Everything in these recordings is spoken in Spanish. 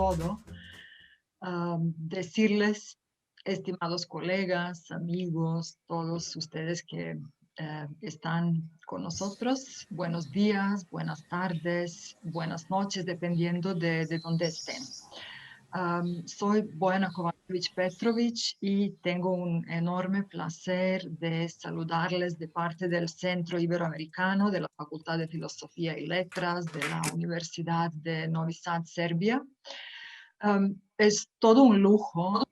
todo, decirles, estimados colegas, amigos, todos ustedes que están con nosotros, buenos días, buenas tardes, buenas noches, dependiendo de dónde estén. Soy Bojana Kovačević Petrović y tengo un enorme placer de saludarles de parte del Centro Iberoamericano de la Facultad de Filosofía y Letras de la Universidad de Novi Sad, Serbia. Es todo un lujo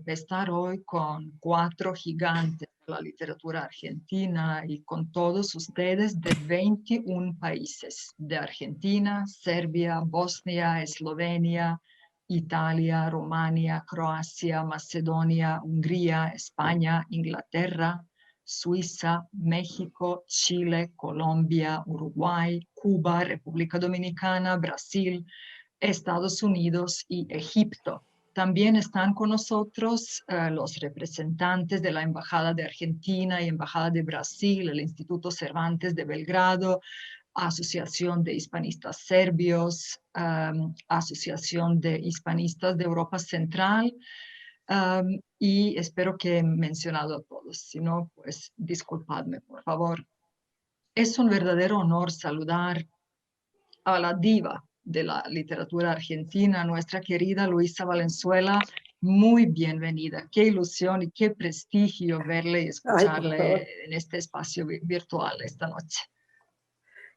estar hoy con 4 gigantes de la literatura argentina y con todos ustedes de 21 países, de Argentina, Serbia, Bosnia, Eslovenia, Italia, Rumania, Croacia, Macedonia, Hungría, España, Inglaterra, Suiza, México, Chile, Colombia, Uruguay, Cuba, República Dominicana, Brasil, Estados Unidos y Egipto. También están con nosotros los representantes de la Embajada de Argentina y Embajada de Brasil, el Instituto Cervantes de Belgrado, Asociación de Hispanistas Serbios, Asociación de Hispanistas de Europa Central, y espero que he mencionado a todos. Si no, pues disculpadme, por favor. Es un verdadero honor saludar a la diva de la literatura argentina, nuestra querida Luisa Valenzuela. Muy bienvenida. Qué ilusión y qué prestigio verle y escucharle en este espacio virtual esta noche.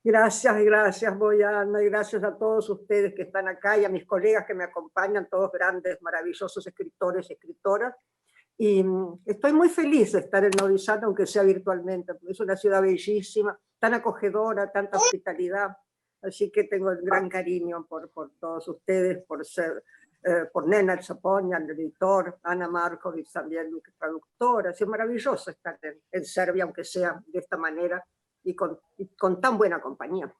Gracias, gracias, Bojana, y gracias a todos ustedes que están acá y a mis colegas que me acompañan, todos grandes, maravillosos escritores y escritoras. Y estoy muy feliz de estar en Novi Sad, aunque sea virtualmente, porque es una ciudad bellísima, tan acogedora, tanta hospitalidad. Así que tengo el gran cariño por todos ustedes, por Nenad Soponia, el editor, Ana Markovic, también mi traductora. Es maravilloso estar en Serbia, aunque sea de esta manera, y con tan buena compañía.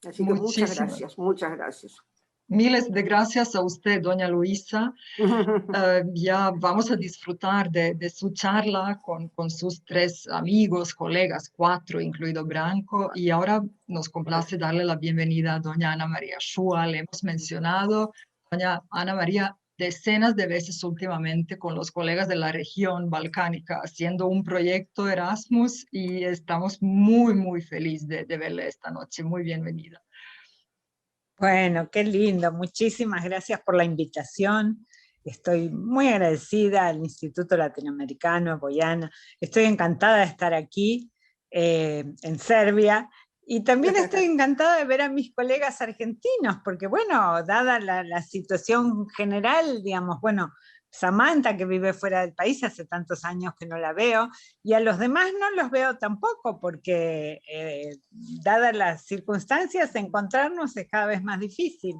Así que muchas gracias, muchas gracias. Miles de gracias a usted, doña Luisa. Ya vamos a disfrutar de su charla con sus 3 amigos, colegas, 4, incluido Branko. Y ahora nos complace darle la bienvenida a doña Ana María Shua. Le hemos mencionado, doña Ana María, decenas de veces últimamente con los colegas de la región balcánica, haciendo un proyecto Erasmus, y estamos muy, muy felices de verle esta noche. Muy bienvenida. Bueno, qué lindo. Muchísimas gracias por la invitación. Estoy muy agradecida al Instituto Latinoamericano, Bojana. Estoy encantada de estar aquí, en Serbia. Y también estoy encantada de ver a mis colegas argentinos, porque bueno, dada la situación general, digamos, bueno, Samantha, que vive fuera del país, hace tantos años que no la veo, y a los demás no los veo tampoco, porque dadas las circunstancias, encontrarnos es cada vez más difícil.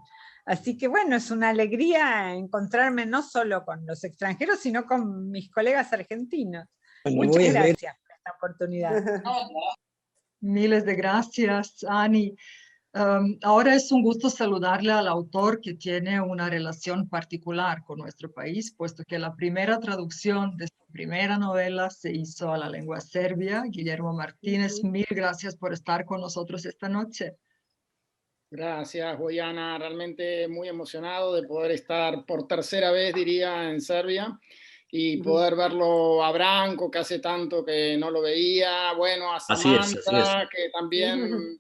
Así que bueno, es una alegría encontrarme no solo con los extranjeros, sino con mis colegas argentinos. Bueno, muchas gracias por esta oportunidad. Miles de gracias, Ani. Ahora es un gusto saludarle al autor que tiene una relación particular con nuestro país, puesto que la primera traducción de su primera novela se hizo a la lengua serbia. Guillermo Martínez, mil gracias por estar con nosotros esta noche. Gracias, Bojana. Realmente muy emocionado de poder estar por tercera vez, diría, en Serbia, y poder verlo a Branko, que hace tanto que no lo veía, bueno, a Samantha, que también...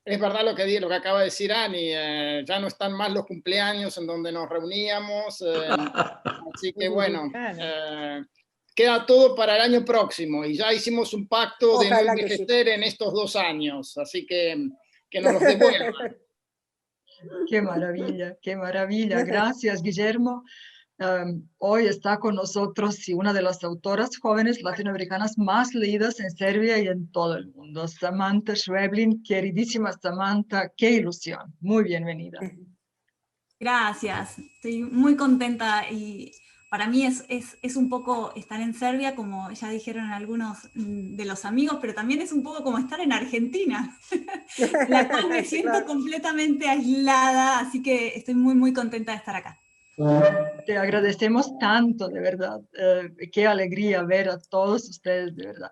es verdad lo que acaba de decir Ani, ya no están más los cumpleaños en donde nos reuníamos, así que bueno, queda todo para el año próximo, y ya hicimos un pacto de no envejecer en estos 2 años, así que nos los devuelvan. Qué maravilla, gracias, Guillermo. Hoy está con nosotros una de las autoras jóvenes latinoamericanas más leídas en Serbia y en todo el mundo, Samantha Schweblin. Queridísima Samantha, qué ilusión, muy bienvenida. Gracias, estoy muy contenta, y para mí es un poco estar en Serbia, como ya dijeron algunos de los amigos, pero también es un poco como estar en Argentina, la cual me siento completamente aislada, así que estoy muy, muy contenta de estar acá. Te agradecemos tanto, de verdad. Qué alegría ver a todos ustedes, de verdad.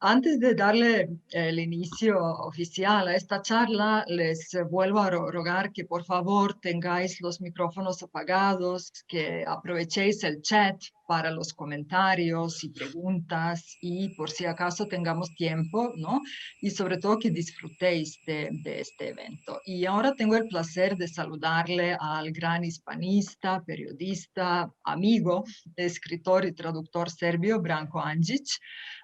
Antes de darle el inicio oficial a esta charla, les vuelvo a rogar que por favor tengáis los micrófonos apagados, que aprovechéis el chat para los comentarios y preguntas y por si acaso tengamos tiempo, ¿no? Y sobre todo que disfrutéis de este evento. Y ahora tengo el placer de saludarle al gran hispanista, periodista, amigo, escritor y traductor serbio Branko Anđić,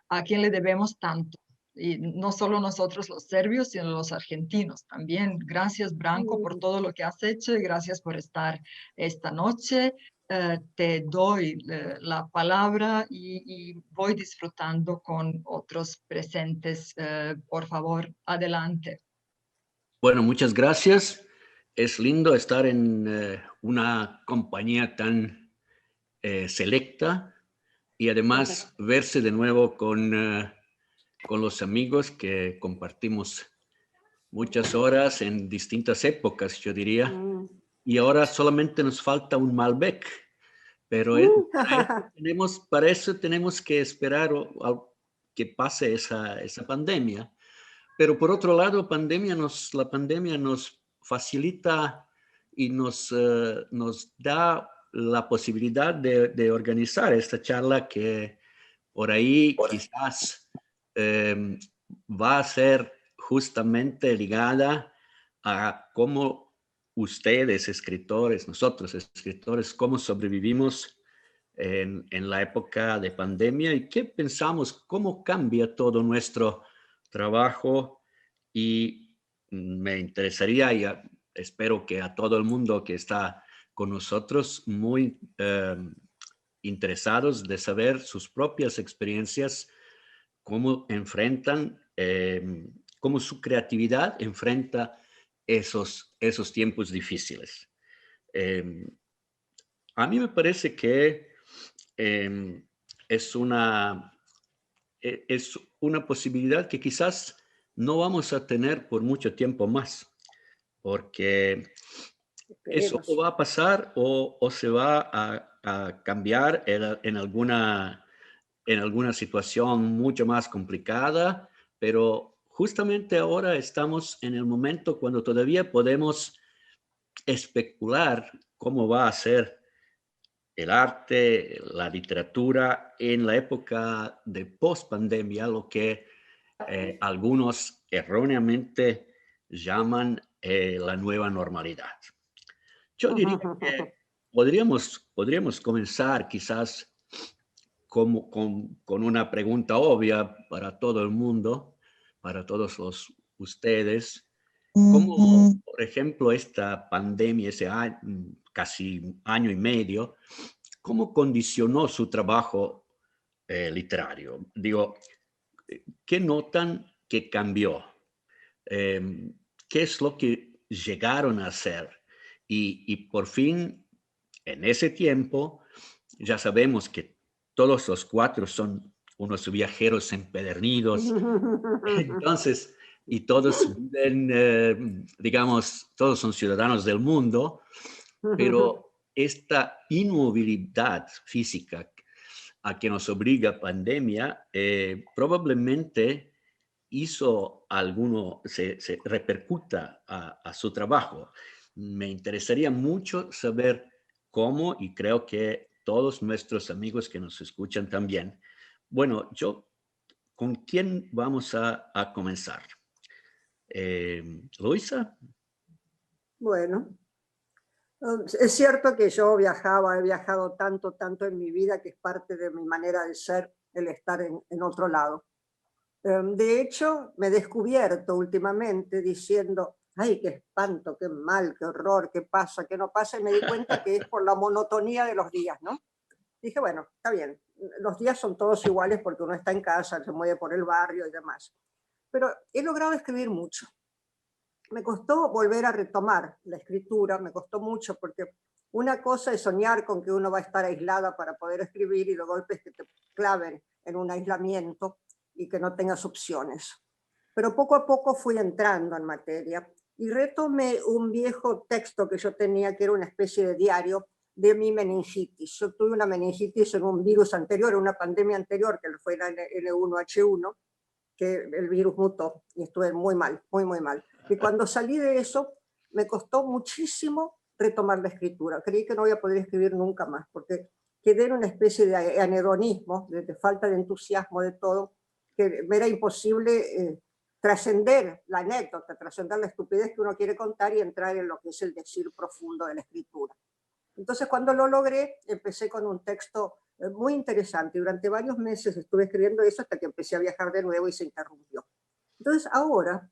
a quien le debemos tanto. Y no solo nosotros los serbios, sino los argentinos también. Gracias, Branko, por todo lo que has hecho y gracias por estar esta noche. Te doy la palabra y voy disfrutando con otros presentes. Por favor, adelante. Bueno, muchas gracias. Es lindo estar en una compañía tan selecta y además verse de nuevo con los amigos que compartimos muchas horas en distintas épocas, yo diría. Y ahora solamente nos falta un Malbec, pero para eso tenemos que esperar que pase esa pandemia. Pero por otro lado, la pandemia nos facilita y nos da la posibilidad de organizar esta charla que por ahí quizás va a ser justamente ligada a cómo ustedes, escritores, nosotros, escritores, cómo sobrevivimos en la época de pandemia y qué pensamos, cómo cambia todo nuestro trabajo. Y me interesaría, y espero que a todo el mundo que está con nosotros, muy interesados de saber sus propias experiencias, cómo enfrentan, cómo su creatividad enfrenta esos tiempos difíciles. A mí me parece que es una posibilidad que quizás no vamos a tener por mucho tiempo más, porque eso o va a pasar o se va a cambiar en alguna situación mucho más complicada, pero justamente ahora estamos en el momento cuando todavía podemos especular cómo va a ser el arte, la literatura en la época de post-pandemia, lo que algunos erróneamente llaman la nueva normalidad. Yo diría que podríamos comenzar quizás con una pregunta obvia para todo el mundo, para todos ustedes. ¿Cómo, por ejemplo, esta pandemia, ese casi año y medio, cómo condicionó su trabajo literario? Digo, ¿qué notan que cambió? ¿Qué es lo que llegaron a hacer? Y por fin, en ese tiempo, ya sabemos que todos los cuatro son unos viajeros empedernidos. Entonces, y todos viven, digamos, todos son ciudadanos del mundo, pero esta inmovilidad física a que nos obliga pandemia probablemente hizo se repercuta a su trabajo. Me interesaría mucho saber cómo, y creo que todos nuestros amigos que nos escuchan también. Bueno, ¿con quién vamos a comenzar? Luisa. Bueno, es cierto que yo he viajado tanto en mi vida que es parte de mi manera de ser el estar en otro lado. De hecho, me he descubierto últimamente diciendo, ay, qué espanto, qué mal, qué horror, qué pasa, qué no pasa, y me di cuenta que es por la monotonía de los días, ¿no? Dije, bueno, está bien, los días son todos iguales porque uno está en casa, se mueve por el barrio y demás. Pero he logrado escribir mucho. Me costó volver a retomar la escritura, me costó mucho porque una cosa es soñar con que uno va a estar aislada para poder escribir y de golpe que te claven en un aislamiento y que no tengas opciones. Pero poco a poco fui entrando en materia y retomé un viejo texto que yo tenía, que era una especie de diario, de mi meningitis. Yo tuve una meningitis en un virus anterior, en una pandemia anterior, que fue la N1H1, que el virus mutó y estuve muy mal, muy mal. Y cuando salí de eso, me costó muchísimo retomar la escritura. Creí que no voy a poder escribir nunca más, porque quedé en una especie de anedonismo, de falta de entusiasmo de todo, que me era imposible trascender la anécdota, trascender la estupidez que uno quiere contar y entrar en lo que es el decir profundo de la escritura. Entonces, cuando lo logré, empecé con un texto muy interesante. Durante varios meses estuve escribiendo eso hasta que empecé a viajar de nuevo y se interrumpió. Entonces, ahora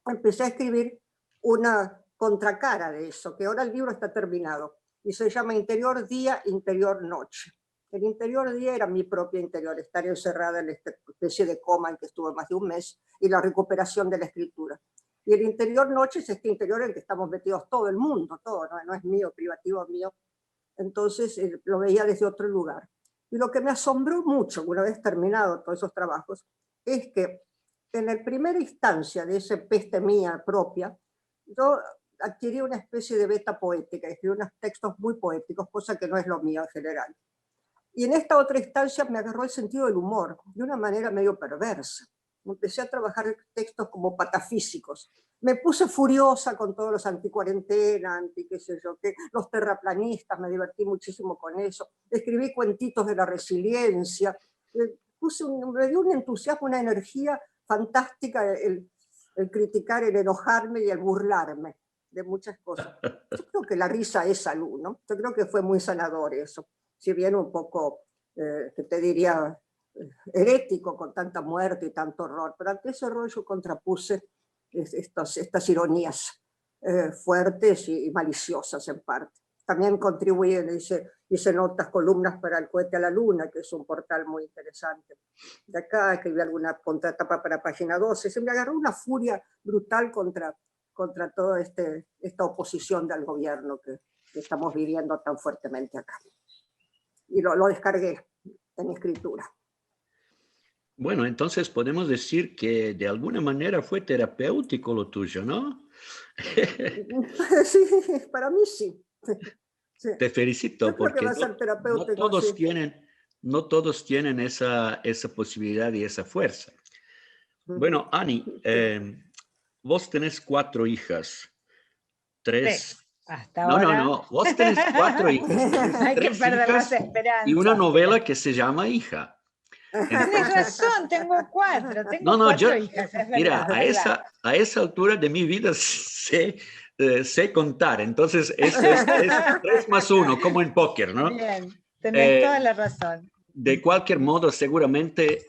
empecé a escribir una contracara de eso, que ahora el libro está terminado, y se llama Interior Día, Interior Noche. El interior día era mi propio interior, estar encerrada en esta especie de coma en que estuve más de un mes, y la recuperación de la escritura. Y el interior noche es este interior en el que estamos metidos todo el mundo, todo, no es mío, privativo mío. Entonces lo veía desde otro lugar. Y lo que me asombró mucho, una vez terminado todos esos trabajos, es que en la primera instancia de esa peste mía propia, yo adquirí una especie de beta poética, escribí unos textos muy poéticos, cosa que no es lo mío en general. Y en esta otra instancia me agarró el sentido del humor, de una manera medio perversa. Empecé a trabajar textos como patafísicos. Me puse furiosa con todos los anticuarentena, qué sé yo, que los terraplanistas, me divertí muchísimo con eso. Escribí cuentitos de la resiliencia. Me dio un entusiasmo, una energía fantástica el criticar, el enojarme y el burlarme de muchas cosas. Yo creo que la risa es salud, ¿no? Yo creo que fue muy sanador eso. Si bien un poco, que te diría, herético con tanta muerte y tanto horror, pero ante ese horror yo contrapuse estas ironías fuertes y maliciosas en parte. También contribuí, hice notas, columnas para El cohete a la luna, que es un portal muy interesante. De acá escribí alguna contratapa para Página 12. Se me agarró una furia brutal contra toda esta oposición del gobierno que estamos viviendo tan fuertemente acá. Y lo descargué en escritura. Bueno, entonces podemos decir que de alguna manera fue terapéutico lo tuyo, ¿no? Sí, para mí sí. Sí. Te felicito. Yo creo que va a ser terapéutico, no todos tienen esa posibilidad y esa fuerza. Bueno, Ani, vos tenés 4 hijas. 3. Hasta ahora. No, vos tenés 4 hijas. Hay que perder las esperanzas. Y una novela que se llama Hija. Tienes razón, tengo 4. Tengo 4 hijas. Mira, a esa altura de mi vida sé contar. Entonces, es 3 más 1, como en póker, ¿no? Bien, tenés toda la razón. De cualquier modo, seguramente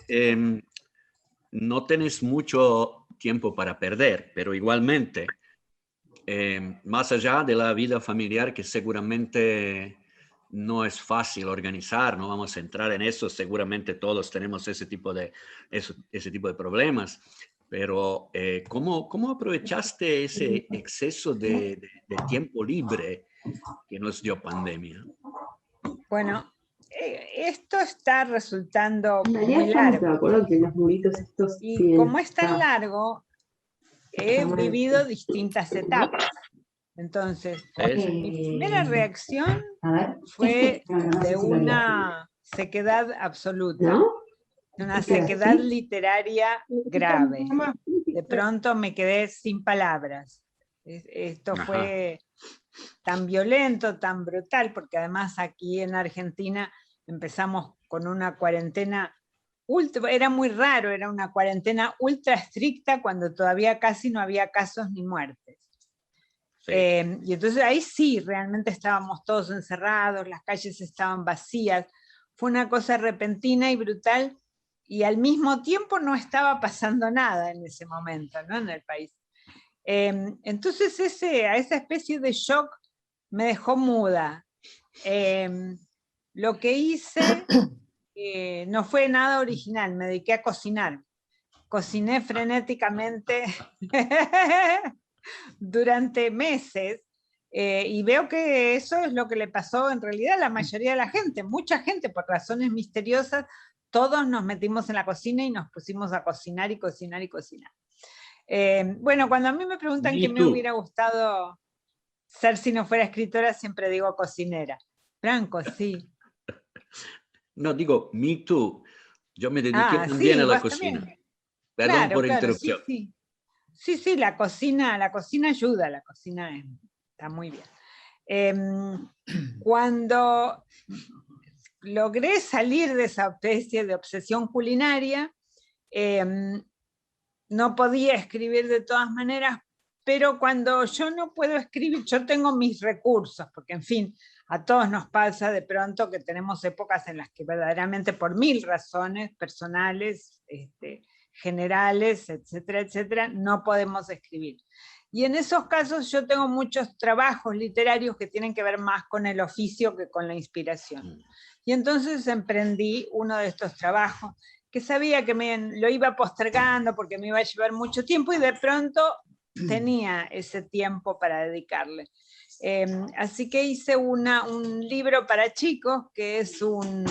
no tenés mucho tiempo para perder, pero igualmente, más allá de la vida familiar, que seguramente no es fácil organizar, no vamos a entrar en eso, seguramente todos tenemos ese tipo de problemas, pero ¿cómo aprovechaste ese exceso de tiempo libre que nos dio pandemia? Bueno, esto está resultando muy largo. Y como es tan largo, he vivido distintas etapas. Entonces, mi primera reacción fue de una sequedad absoluta, una sequedad literaria grave. De pronto me quedé sin palabras. Esto fue tan violento, tan brutal, porque además aquí en Argentina empezamos con una cuarentena era muy raro, era una cuarentena ultra estricta cuando todavía casi no había casos ni muertes. Sí. Y entonces ahí sí, realmente estábamos todos encerrados, las calles estaban vacías, fue una cosa repentina y brutal, y al mismo tiempo no estaba pasando nada en ese momento, ¿no? En el país. Entonces a esa especie de shock me dejó muda. Lo que hice no fue nada original, me dediqué a cocinar. Cociné frenéticamente durante meses, y veo que eso es lo que le pasó en realidad a la mayoría de la gente. Mucha gente, por razones misteriosas, todos nos metimos en la cocina y nos pusimos a cocinar y cocinar y cocinar. Bueno, cuando a mí me preguntan qué me hubiera gustado ser si no fuera escritora, siempre digo cocinera. Franco, sí. No, digo, me too. Yo me dediqué también a la cocina. También. Perdón Claro, por claro, interrupción. sí, sí. Sí, la cocina ayuda, la cocina está muy bien. Cuando logré salir de esa especie de obsesión culinaria, no podía escribir de todas maneras, pero cuando yo no puedo escribir, yo tengo mis recursos, porque en fin, a todos nos pasa de pronto que tenemos épocas en las que verdaderamente por 1000 razones personales, generales, etcétera, etcétera, no podemos escribir. Y en esos casos yo tengo muchos trabajos literarios que tienen que ver más con el oficio que con la inspiración. Y entonces emprendí uno de estos trabajos, que sabía que lo iba postergando porque me iba a llevar mucho tiempo y de pronto tenía ese tiempo para dedicarle. Así que hice un libro para chicos, que es un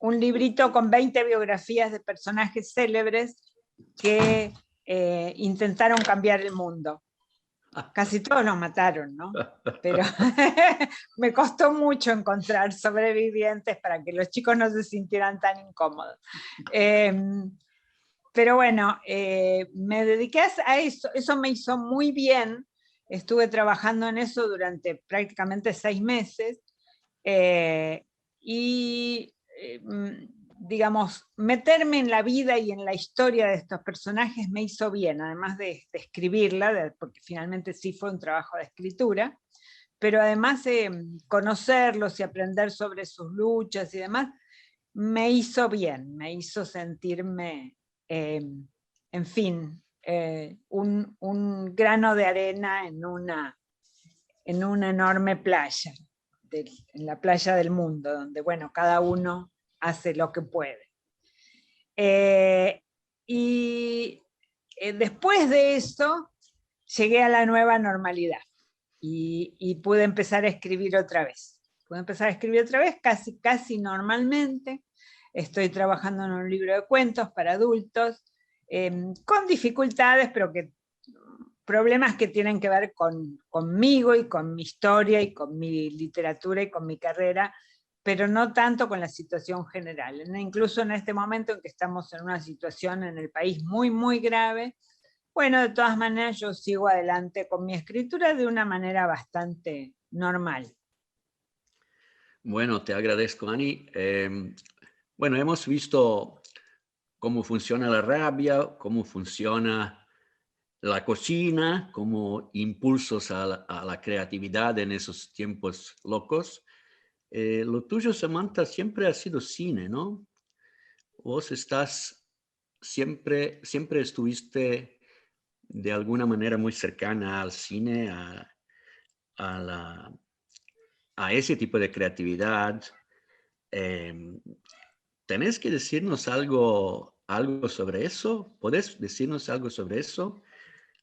librito con 20 biografías de personajes célebres que intentaron cambiar el mundo. Casi todos los mataron, ¿no? Pero me costó mucho encontrar sobrevivientes para que los chicos no se sintieran tan incómodos. Pero bueno, me dediqué a eso me hizo muy bien. Estuve trabajando en eso durante prácticamente 6 meses y digamos, meterme en la vida y en la historia de estos personajes me hizo bien, además de escribirla, porque finalmente sí fue un trabajo de escritura, pero además conocerlos y aprender sobre sus luchas y demás, me hizo bien, me hizo sentirme, en fin, un grano de arena en una enorme playa, en la playa del mundo, donde, bueno, cada uno hace lo que puede. Y después de eso, llegué a la nueva normalidad y pude empezar a escribir otra vez. Casi normalmente. Estoy trabajando en un libro de cuentos para adultos, con dificultades, pero problemas que tienen que ver conmigo y con mi historia y con mi literatura y con mi carrera, pero no tanto con la situación general. Incluso en este momento en que estamos en una situación en el país muy, muy grave, bueno, de todas maneras yo sigo adelante con mi escritura de una manera bastante normal. Bueno, te agradezco, Ani. Bueno, hemos visto cómo funciona la rabia, cómo funciona la cocina, como impulsos a la creatividad en esos tiempos locos. Lo tuyo, Samantha, siempre ha sido cine, ¿no? Vos siempre estuviste de alguna manera muy cercana al cine, a ese tipo de creatividad. ¿Tenés que decirnos algo sobre eso? ¿Podés decirnos algo sobre eso?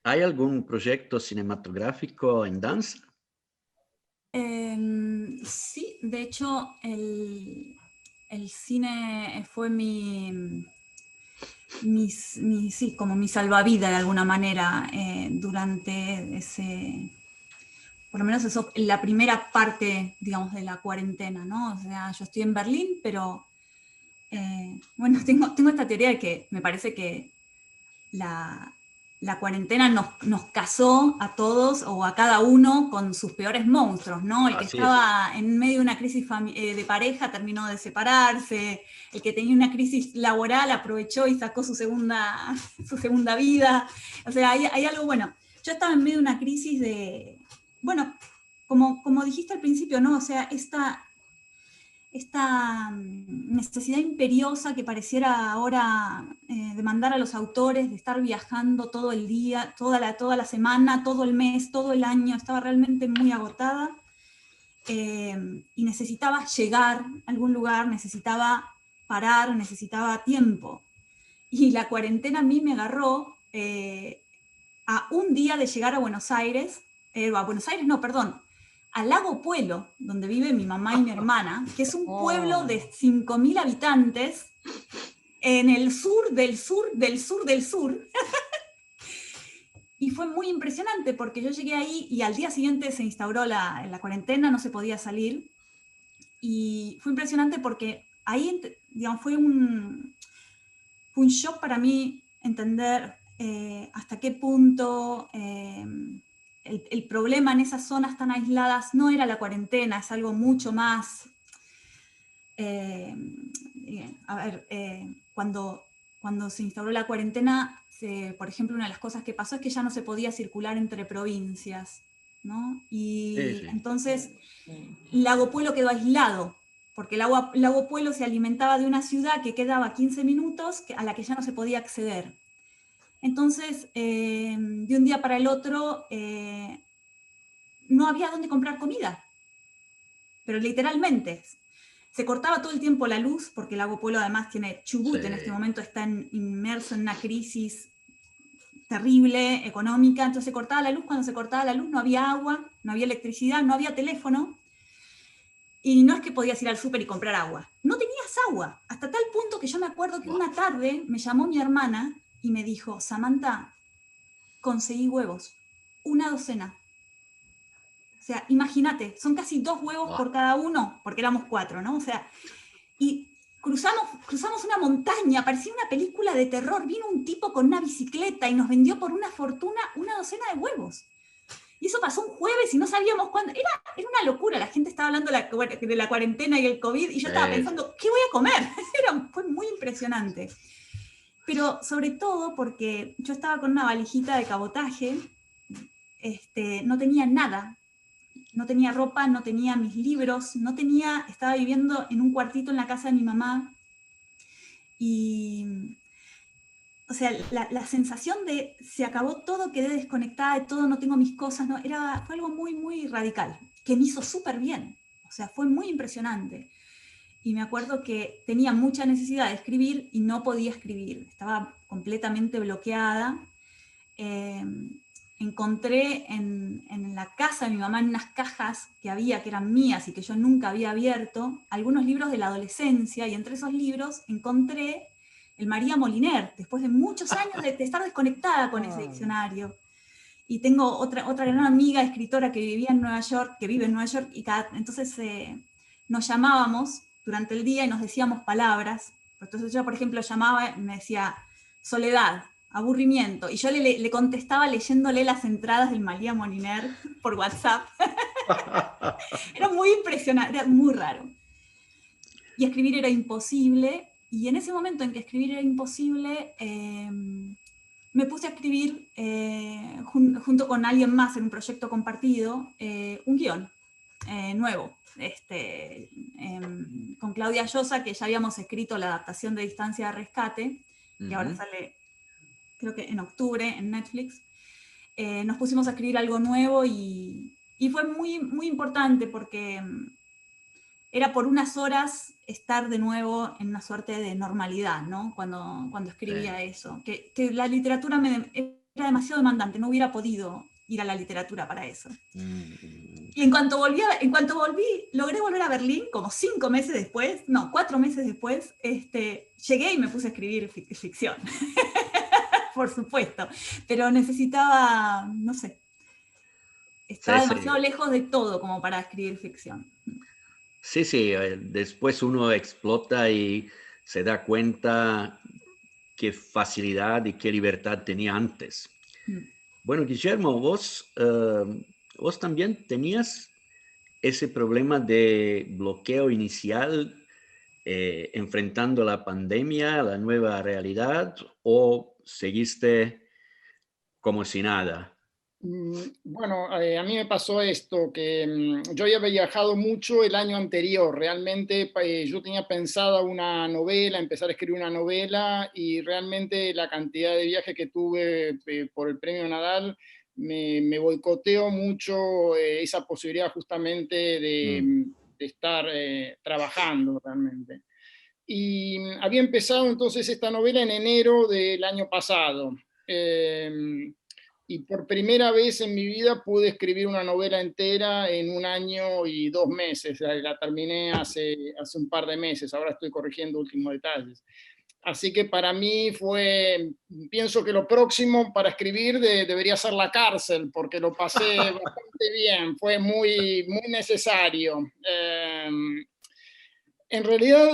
¿Hay algún proyecto cinematográfico en danza? Sí, de hecho, el cine fue como mi salvavidas de alguna manera durante por lo menos eso, la primera parte, digamos, de la cuarentena, ¿no? O sea, yo estoy en Berlín, pero bueno, tengo esta teoría de que me parece que la cuarentena nos casó a todos o a cada uno con sus peores monstruos, ¿no? El que estaba en medio de una crisis de pareja terminó de separarse, el que tenía una crisis laboral aprovechó y sacó su segunda vida. O sea, hay algo, bueno, yo estaba en medio de una crisis de, bueno, como dijiste al principio, ¿no? O sea, esta necesidad imperiosa que pareciera ahora demandar a los autores de estar viajando todo el día, toda la semana, todo el mes, todo el año, estaba realmente muy agotada y necesitaba llegar a algún lugar, necesitaba parar, necesitaba tiempo. Y la cuarentena a mí me agarró a un día de llegar a Buenos Aires, al Lago Puelo, donde vive mi mamá y mi hermana, que es un pueblo de 5.000 habitantes en el sur del sur del sur del sur. Y fue muy impresionante porque yo llegué ahí y al día siguiente se instauró la cuarentena, no se podía salir. Y fue impresionante porque ahí, digamos, fue un shock para mí entender hasta qué punto el problema en esas zonas tan aisladas no era la cuarentena, es algo mucho más... cuando se instauró la cuarentena, por ejemplo, una de las cosas que pasó es que ya no se podía circular entre provincias, ¿no? Y sí. entonces Lago Puelo quedó aislado, porque el Lago Puelo se alimentaba de una ciudad que quedaba 15 minutos, a la que ya no se podía acceder. Entonces, de un día para el otro, no había dónde comprar comida, pero literalmente. Se cortaba todo el tiempo la luz, porque el Lago Puelo además tiene Chubut, en este momento está inmerso en una crisis terrible, económica, entonces se cortaba la luz, cuando se cortaba la luz no había agua, no había electricidad, no había teléfono, y no es que podías ir al súper y comprar agua, no tenías agua, hasta tal punto que yo me acuerdo que una tarde me llamó mi hermana y me dijo, Samantha, conseguí huevos, 1 docena. O sea, imagínate, son casi 2 huevos por cada uno, porque éramos 4, ¿no? O sea, y cruzamos una montaña, parecía una película de terror, vino un tipo con una bicicleta y nos vendió por una fortuna 1 docena de huevos. Y eso pasó un jueves y no sabíamos cuándo. Era una locura, la gente estaba hablando de la cuarentena y el COVID, y yo estaba pensando, ¿qué voy a comer? Fue muy impresionante. Pero sobre todo porque yo estaba con una valijita de cabotaje, no tenía nada. No tenía ropa, no tenía mis libros, estaba viviendo en un cuartito en la casa de mi mamá. Y, o sea, la sensación de se acabó todo, quedé desconectada de todo, no tengo mis cosas, fue algo muy, muy radical, que me hizo súper bien. O sea, fue muy impresionante. Y me acuerdo que tenía mucha necesidad de escribir y no podía escribir. Estaba completamente bloqueada. Encontré en la casa de mi mamá, en unas cajas que eran mías y que yo nunca había abierto, algunos libros de la adolescencia, y entre esos libros encontré el María Moliner, después de muchos años de estar desconectada con ese diccionario. Y tengo otra gran amiga, escritora, que vive en Nueva York, y entonces nos llamábamos durante el día y nos decíamos palabras. Entonces yo, por ejemplo, llamaba y me decía soledad, aburrimiento, y yo le contestaba leyéndole las entradas del María Moliner por WhatsApp. Era muy impresionante, era muy raro. Y escribir era imposible, y en ese momento en que escribir era imposible, me puse a escribir junto con alguien más en un proyecto compartido, un guión nuevo, con Claudia Llosa, que ya habíamos escrito la adaptación de Distancia de Rescate, que ahora sale, creo que en octubre, en Netflix. Nos pusimos a escribir algo nuevo y fue muy, muy importante porque era por unas horas estar de nuevo en una suerte de normalidad, ¿no? Cuando escribía eso. Que la literatura era demasiado demandante, no hubiera podido ir a la literatura para eso. Y en cuanto volví, logré volver a Berlín, como 4 meses después, llegué y me puse a escribir ficción. Por supuesto. Pero necesitaba, no sé, estaba demasiado lejos de todo como para escribir ficción. Sí, después uno explota y se da cuenta qué facilidad y qué libertad tenía antes. Bueno, Guillermo, vos también tenías ese problema de bloqueo inicial enfrentando la pandemia, la nueva realidad, o seguiste como si nada. Bueno, a mí me pasó esto, que yo había viajado mucho el año anterior. Realmente yo tenía pensada una novela, empezar a escribir una novela, y realmente la cantidad de viajes que tuve por el premio Nadal me boicoteó mucho esa posibilidad justamente de estar trabajando realmente. Y había empezado entonces esta novela en enero del año pasado. Y por primera vez en mi vida pude escribir una novela entera en 1 año y 2 meses. La terminé hace un par de meses, ahora estoy corrigiendo últimos detalles. Así que para mí pienso que lo próximo para escribir debería ser la cárcel, porque lo pasé bastante bien, fue muy, muy necesario. En realidad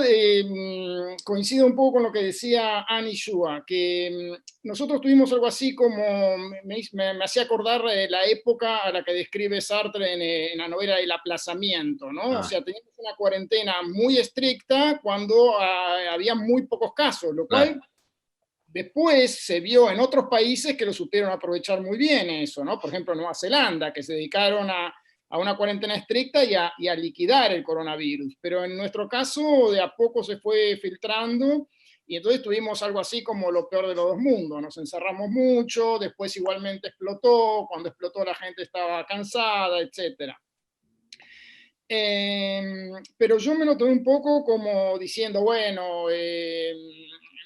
coincido un poco con lo que decía Annie Shua, que nosotros tuvimos algo así como, me hacía acordar la época a la que describe Sartre en la novela El aplazamiento, ¿no? O sea, teníamos una cuarentena muy estricta cuando había muy pocos casos, lo cual después se vio en otros países que lo supieron aprovechar muy bien eso, ¿no? Por ejemplo, Nueva Zelanda, que se dedicaron a una cuarentena estricta y a liquidar el coronavirus. Pero en nuestro caso, de a poco se fue filtrando y entonces tuvimos algo así como lo peor de los dos mundos. Nos encerramos mucho, después igualmente explotó, cuando explotó la gente estaba cansada, etc. Pero yo me lo tomé un poco como diciendo, bueno,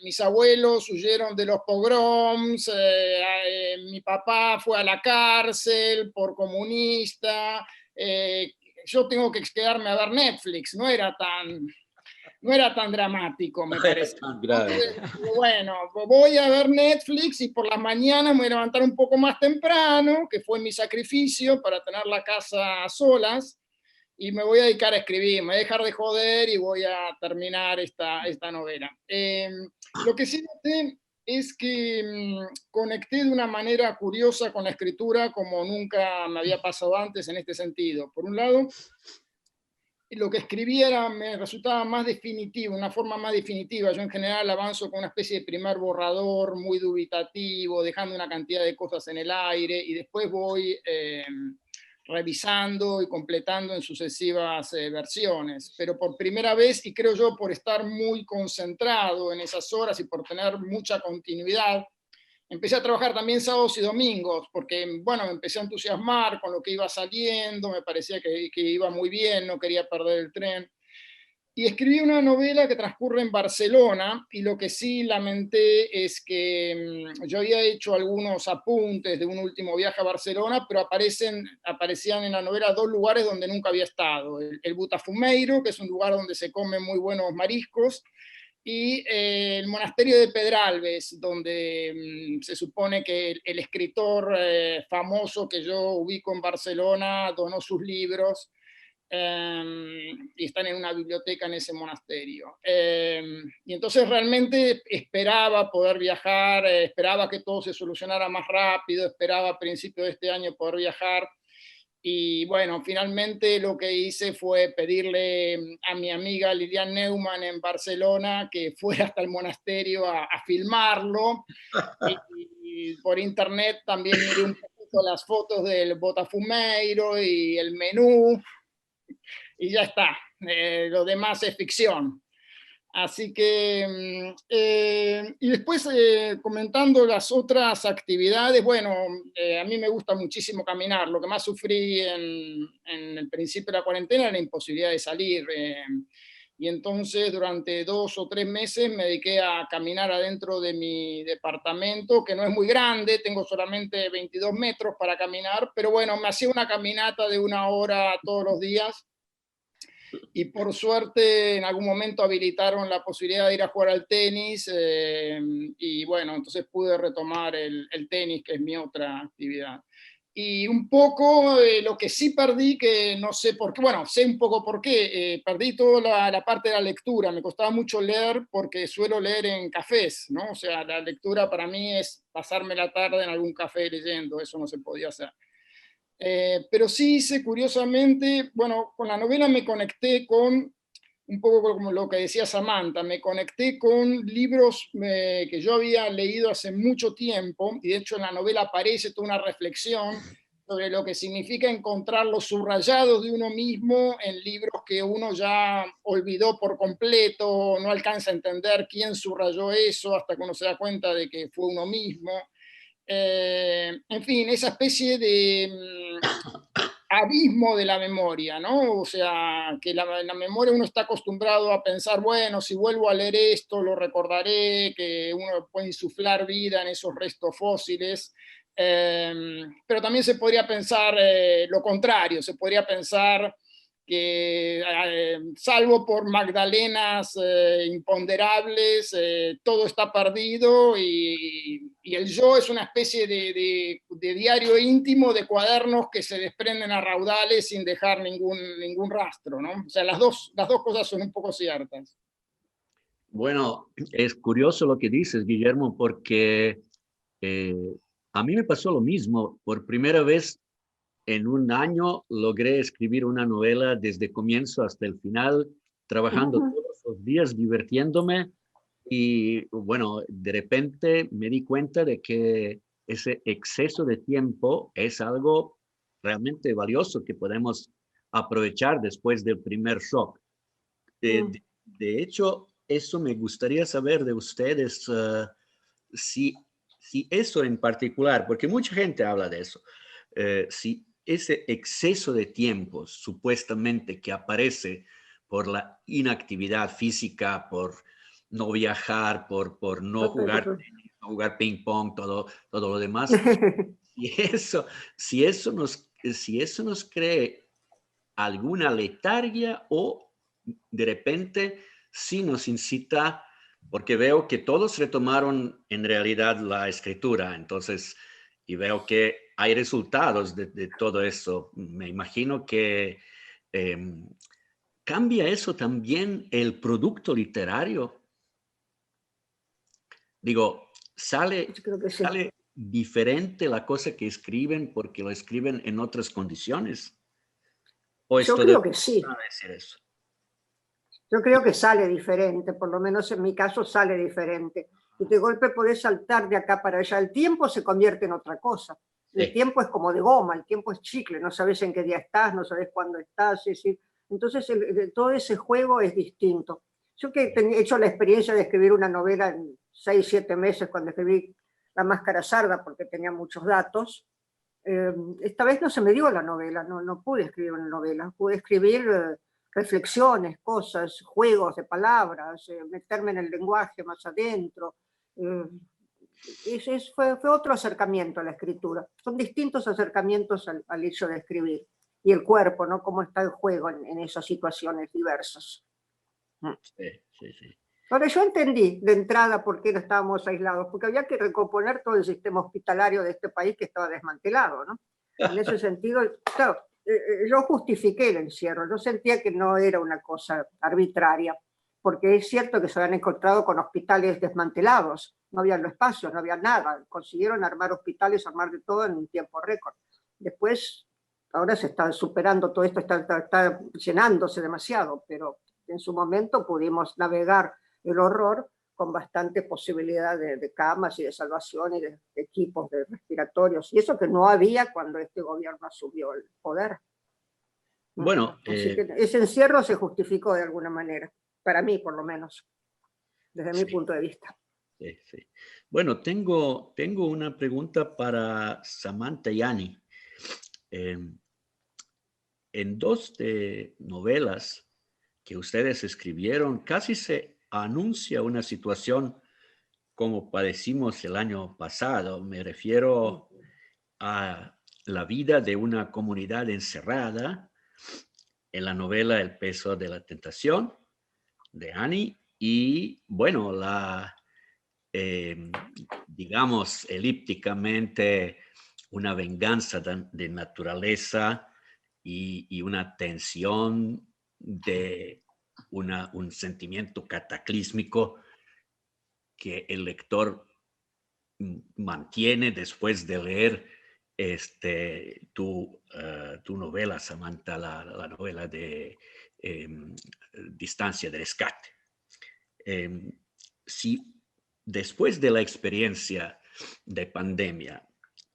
mis abuelos huyeron de los pogroms, mi papá fue a la cárcel por comunista, yo tengo que quedarme a ver Netflix, no era tan dramático, me parece. Entonces, bueno, voy a ver Netflix y por las mañanas me voy a levantar un poco más temprano, que fue mi sacrificio para tener la casa a solas, y me voy a dedicar a escribir, me voy a dejar de joder y voy a terminar esta novela. Lo que sí noté es que conecté de una manera curiosa con la escritura como nunca me había pasado antes en este sentido. Por un lado, lo que escribía me resultaba más definitivo, una forma más definitiva. Yo en general avanzo con una especie de primer borrador muy dubitativo, dejando una cantidad de cosas en el aire y después voy revisando y completando en sucesivas versiones. Pero por primera vez, y creo yo por estar muy concentrado en esas horas y por tener mucha continuidad, empecé a trabajar también sábados y domingos, porque, bueno, me empecé a entusiasmar con lo que iba saliendo, me parecía que iba muy bien, no quería perder el tren. Y escribí una novela que transcurre en Barcelona, y lo que sí lamenté es que yo había hecho algunos apuntes de un último viaje a Barcelona, pero aparecían en la novela dos lugares donde nunca había estado. El Botafumeiro, que es un lugar donde se comen muy buenos mariscos, y el monasterio de Pedralbes, donde se supone que el escritor famoso que yo ubico en Barcelona donó sus libros, y están en una biblioteca en ese monasterio. Y entonces realmente esperaba poder viajar, esperaba que todo se solucionara más rápido, esperaba a principios de este año poder viajar. Y bueno, finalmente lo que hice fue pedirle a mi amiga Lilian Neumann en Barcelona que fuera hasta el monasterio a filmarlo. Y por internet también miré un poquito las fotos del Botafumeiro y el menú, y ya está. Lo demás es ficción. Así que, y después comentando las otras actividades, bueno, a mí me gusta muchísimo caminar. Lo que más sufrí en el principio de la cuarentena era la imposibilidad de salir. Y entonces durante 2 o 3 meses me dediqué a caminar adentro de mi departamento, que no es muy grande, tengo solamente 22 metros para caminar, pero bueno, me hacía una caminata de 1 hora todos los días. Y por suerte en algún momento habilitaron la posibilidad de ir a jugar al tenis, y bueno, entonces pude retomar el tenis, que es mi otra actividad. Y un poco lo que sí perdí, que no sé por qué, bueno, sé un poco por qué, perdí toda la parte de la lectura. Me costaba mucho leer porque suelo leer en cafés, ¿no? O sea, la lectura para mí es pasarme la tarde en algún café leyendo, eso no se podía hacer. Pero sí hice, curiosamente, bueno, con la novela me conecté con, un poco como lo que decía Samantha, me conecté con libros que yo había leído hace mucho tiempo, y de hecho en la novela aparece toda una reflexión sobre lo que significa encontrar los subrayados de uno mismo en libros que uno ya olvidó por completo, no alcanza a entender quién subrayó eso hasta que uno se da cuenta de que fue uno mismo. En fin, esa especie de abismo de la memoria, ¿no? O sea, que la memoria uno está acostumbrado a pensar, bueno, si vuelvo a leer esto, lo recordaré, que uno puede insuflar vida en esos restos fósiles, pero también se podría pensar lo contrario, se podría pensar salvo por Magdalenas imponderables, todo está perdido y el yo es una especie de diario íntimo, de cuadernos que se desprenden a raudales sin dejar ningún rastro, ¿no? O sea, las dos cosas son un poco ciertas. Bueno, es curioso lo que dices, Guillermo, porque a mí me pasó lo mismo. Por primera vez en un año logré escribir una novela desde comienzo hasta el final, trabajando todos los días, divirtiéndome. Y bueno, de repente me di cuenta de que ese exceso de tiempo es algo realmente valioso que podemos aprovechar después del primer shock. De hecho, eso me gustaría saber de ustedes, si eso en particular, porque mucha gente habla de eso, si ese exceso de tiempo supuestamente que aparece por la inactividad física, por no viajar, por no jugar ping pong, todo lo demás, si eso nos cree alguna letargia o de repente sí nos incita, porque veo que todos retomaron en realidad la escritura, entonces, y veo que hay resultados de todo eso. Me imagino que cambia eso también el producto literario. Digo, sale diferente la cosa que escriben porque lo escriben en otras condiciones. Yo creo que sí. Decir eso. Yo creo que sale diferente, por lo menos en mi caso sale diferente. Y de golpe podés saltar de acá para allá. El tiempo se convierte en otra cosa. El tiempo es como de goma, el tiempo es chicle, no sabes en qué día estás, no sabes cuándo estás. Es decir, entonces todo ese juego es distinto. Yo que he hecho la experiencia de escribir una novela en 6, 7 meses cuando escribí La Máscara Sarda, porque tenía muchos datos, esta vez no se me dio la novela, no pude escribir una novela, pude escribir reflexiones, cosas, juegos de palabras, meterme en el lenguaje más adentro. Fue otro acercamiento a la escritura. Son distintos acercamientos al hecho de escribir. Y el cuerpo, ¿no? Cómo está el juego en esas situaciones diversas. Sí. Ahora, yo entendí de entrada por qué no estábamos aislados, porque había que recomponer todo el sistema hospitalario de este país que estaba desmantelado, ¿no? En ese sentido, claro, yo justifiqué el encierro, yo sentía que no era una cosa arbitraria, porque es cierto que se habían encontrado con hospitales desmantelados, no había los espacios, no había nada, consiguieron armar hospitales, armar de todo en un tiempo récord. Después, ahora se está superando todo esto, está llenándose demasiado, pero en su momento pudimos navegar el horror con bastante posibilidad de camas y de salvación y de equipos de respiratorios, y eso que no había cuando este gobierno asumió el poder. Bueno, así que ese encierro se justificó de alguna manera, para mí por lo menos, desde mi punto de vista. Sí. Bueno, tengo una pregunta para Samantha y Annie. En 2 novelas que ustedes escribieron, casi se anuncia una situación como padecimos el año pasado. Me refiero a la vida de una comunidad encerrada en la novela El peso de la tentación de Annie y, bueno, digamos, elípticamente, una venganza de naturaleza y una tensión de un sentimiento cataclísmico que el lector mantiene después de leer tu novela, Samantha, la novela de Distancia de Rescate. Si después de la experiencia de pandemia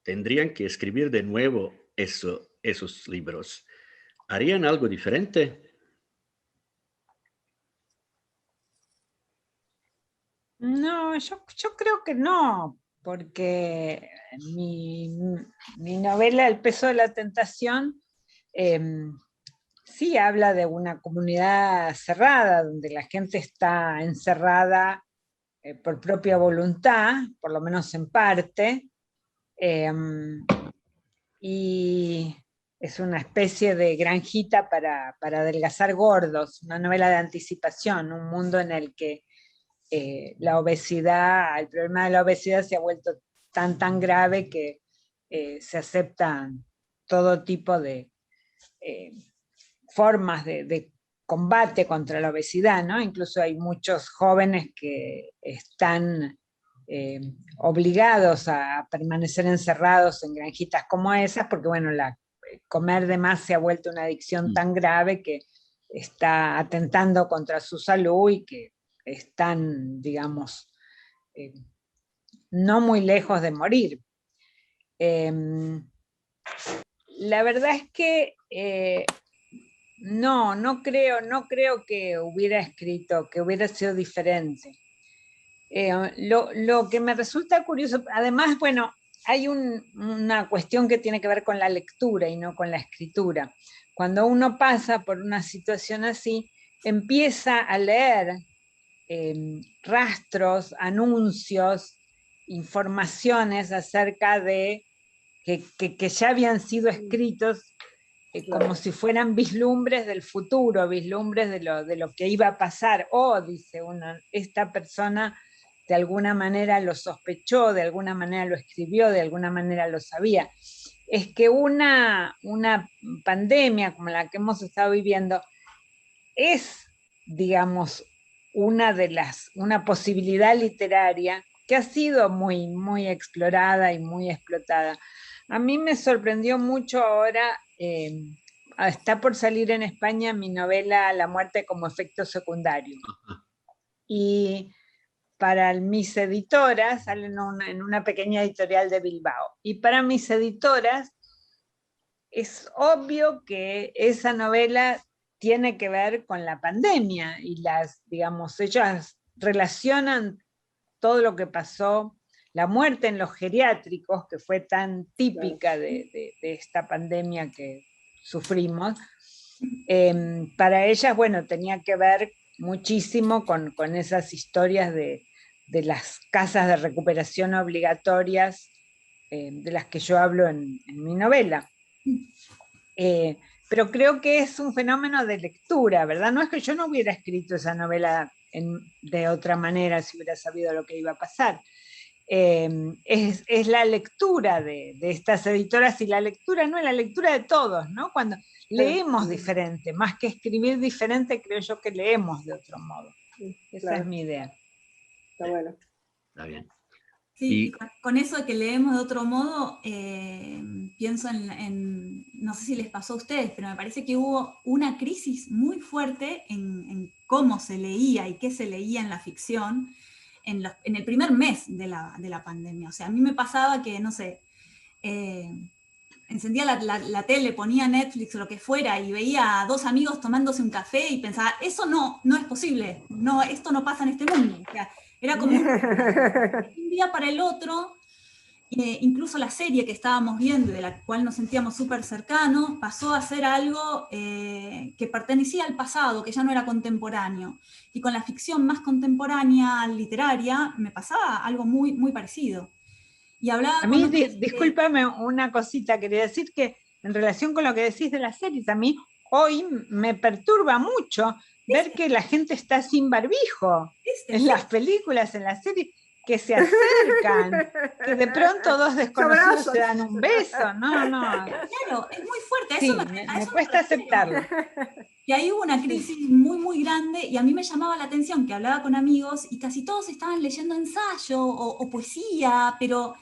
tendrían que escribir de nuevo esos libros, ¿harían algo diferente? No, yo creo que no, porque mi novela El peso de la tentación sí habla de una comunidad cerrada, donde la gente está encerrada por propia voluntad, por lo menos en parte, y es una especie de granjita para adelgazar gordos, una novela de anticipación, un mundo en el que la obesidad, el problema de la obesidad se ha vuelto tan grave que se aceptan todo tipo de formas de combate contra la obesidad, ¿no? Incluso hay muchos jóvenes que están obligados a permanecer encerrados en granjitas como esas, porque bueno, comer de más se ha vuelto una adicción tan grave que está atentando contra su salud y que están, digamos, no muy lejos de morir. La verdad es que no creo que hubiera escrito, que hubiera sido diferente. Lo que me resulta curioso, además, bueno, hay una cuestión que tiene que ver con la lectura y no con la escritura. Cuando uno pasa por una situación así, empieza a leer rastros, anuncios, informaciones acerca de que ya habían sido escritos como si fueran vislumbres del futuro, vislumbres de lo que iba a pasar. Dice uno, esta persona de alguna manera lo sospechó, de alguna manera lo escribió, de alguna manera lo sabía. Es que una pandemia como la que hemos estado viviendo es, digamos, una posibilidad literaria que ha sido muy explorada y muy explotada. A mí me sorprendió mucho ahora, está por salir en España mi novela La muerte como efecto secundario. Y para mis editoras, sale en una pequeña editorial de Bilbao, y para mis editoras es obvio que esa novela tiene que ver con la pandemia, y digamos, ellas relacionan todo lo que pasó, la muerte en los geriátricos, que fue tan típica de esta pandemia que sufrimos, para ellas, bueno, tenía que ver muchísimo con esas historias de las casas de recuperación obligatorias, de las que yo hablo en mi novela. Pero creo que es un fenómeno de lectura, ¿verdad? No es que yo no hubiera escrito esa novela de otra manera si hubiera sabido lo que iba a pasar. Es la lectura de estas editoras, y la lectura no es la lectura de todos, ¿no? Cuando leemos diferente, más que escribir diferente, creo yo que leemos de otro modo. Esa es mi idea. Está bueno. Está bien. Sí, con eso de que leemos de otro modo, pienso no sé si les pasó a ustedes, pero me parece que hubo una crisis muy fuerte en cómo se leía y qué se leía en la ficción en el primer mes de la pandemia. O sea, a mí me pasaba que, no sé, encendía la tele, ponía Netflix o lo que fuera y veía a dos amigos tomándose un café y pensaba, eso no es posible, no, esto no pasa en este mundo. O sea, era como un día para el otro, incluso la serie que estábamos viendo, de la cual nos sentíamos súper cercanos, pasó a ser algo que pertenecía al pasado, que ya no era contemporáneo. Y con la ficción más contemporánea, literaria, me pasaba algo muy parecido. Y hablaba a mí, discúlpame, una cosita, quería decir que en relación con lo que decís de las series, a mí hoy me perturba mucho ver que la gente está sin barbijo en las películas, en las series, que se acercan, que de pronto dos desconocidos se dan un beso. No. Claro, es muy fuerte. Sí, me cuesta aceptarlo. Y ahí hubo una crisis muy grande, y a mí me llamaba la atención que hablaba con amigos y casi todos estaban leyendo ensayo o poesía, pero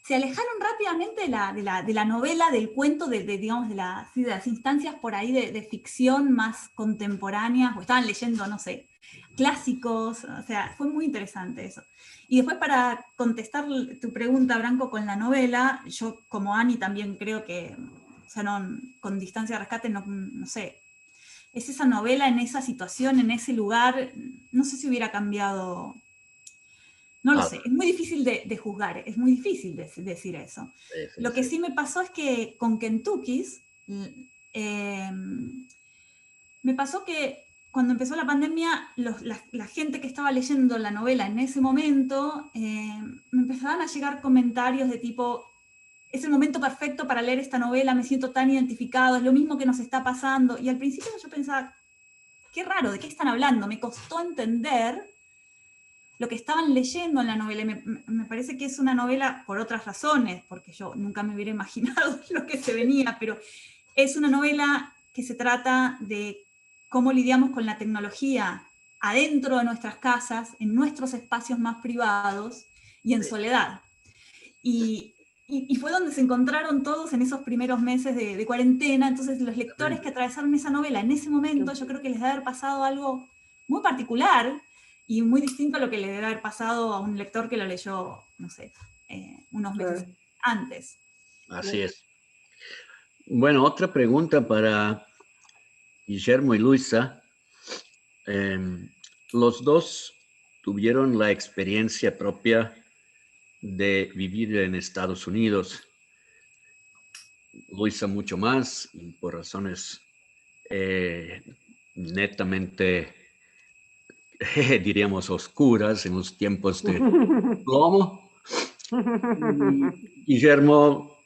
se alejaron rápidamente de la novela, del cuento, digamos, de las instancias por ahí de ficción más contemporáneas, o estaban leyendo, no sé, clásicos. O sea, fue muy interesante eso. Y después, para contestar tu pregunta, Branco, con la novela, yo como Ani también creo que, o sea, con Distancia de Rescate, no sé, es esa novela en esa situación, en ese lugar, no sé si hubiera cambiado. No lo sé, es muy difícil de juzgar, es muy difícil decir eso. Lo que sí me pasó es que con Kentuckys, me pasó que cuando empezó la pandemia, la gente que estaba leyendo la novela en ese momento, me empezaban a llegar comentarios de tipo, es el momento perfecto para leer esta novela, me siento tan identificado, es lo mismo que nos está pasando. Y al principio yo pensaba, qué raro, ¿de qué están hablando? Me costó entender lo que estaban leyendo en la novela. Me parece que es una novela por otras razones, porque yo nunca me hubiera imaginado lo que se venía, pero es una novela que se trata de cómo lidiamos con la tecnología adentro de nuestras casas, en nuestros espacios más privados y en soledad. Y fue donde se encontraron todos en esos primeros meses de cuarentena. Entonces los lectores que atravesaron esa novela en ese momento, yo creo que les debe haber pasado algo muy particular y muy distinto a lo que le debe haber pasado a un lector que lo leyó, no sé, unos meses antes. Así es. Bueno, otra pregunta para Guillermo y Luisa. Los dos tuvieron la experiencia propia de vivir en Estados Unidos. Luisa mucho más, y por razones netamente, diríamos, oscuras en los tiempos de plomo. Guillermo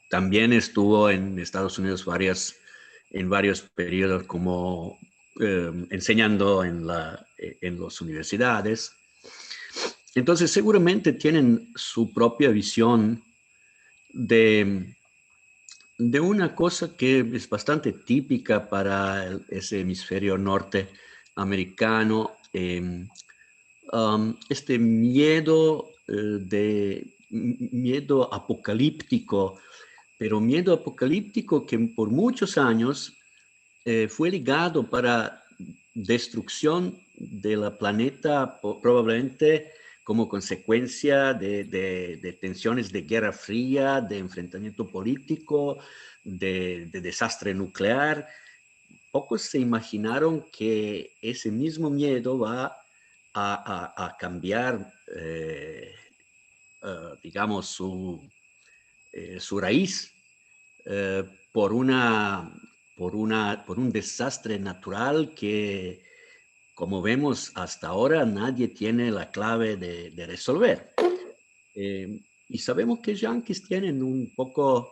también estuvo en Estados Unidos en varios periodos como enseñando en las universidades. Entonces seguramente tienen su propia visión de una cosa que es bastante típica para ese hemisferio norteamericano, este miedo miedo apocalíptico, pero miedo apocalíptico que por muchos años fue ligado para destrucción de la planeta, probablemente como consecuencia de tensiones de guerra fría, de enfrentamiento político, de desastre nuclear. Pocos se imaginaron que ese mismo miedo va a cambiar, digamos, su raíz por un desastre natural que, como vemos hasta ahora, nadie tiene la clave de resolver. Y sabemos que yanquis tienen un poco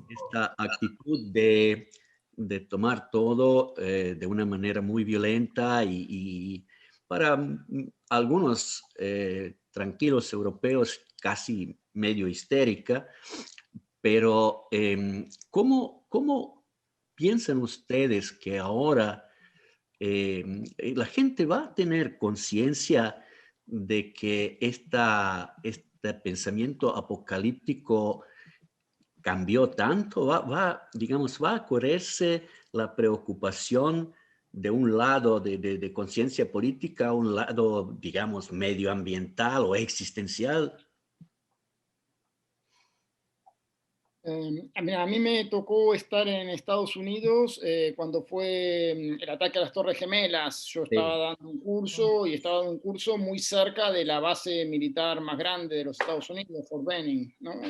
esta actitud de tomar todo de una manera muy violenta y para algunos tranquilos europeos casi medio histérica. Pero ¿cómo piensan ustedes que ahora la gente va a tener conciencia de que este pensamiento apocalíptico cambió tanto? Digamos, va a correrse la preocupación de un lado de conciencia política a un lado, digamos, medioambiental o existencial? A mí me tocó estar en Estados Unidos cuando fue el ataque a las Torres Gemelas. Yo estaba dando un curso y estaba dando un curso muy cerca de la base militar más grande de los Estados Unidos, Fort Benning, ¿no?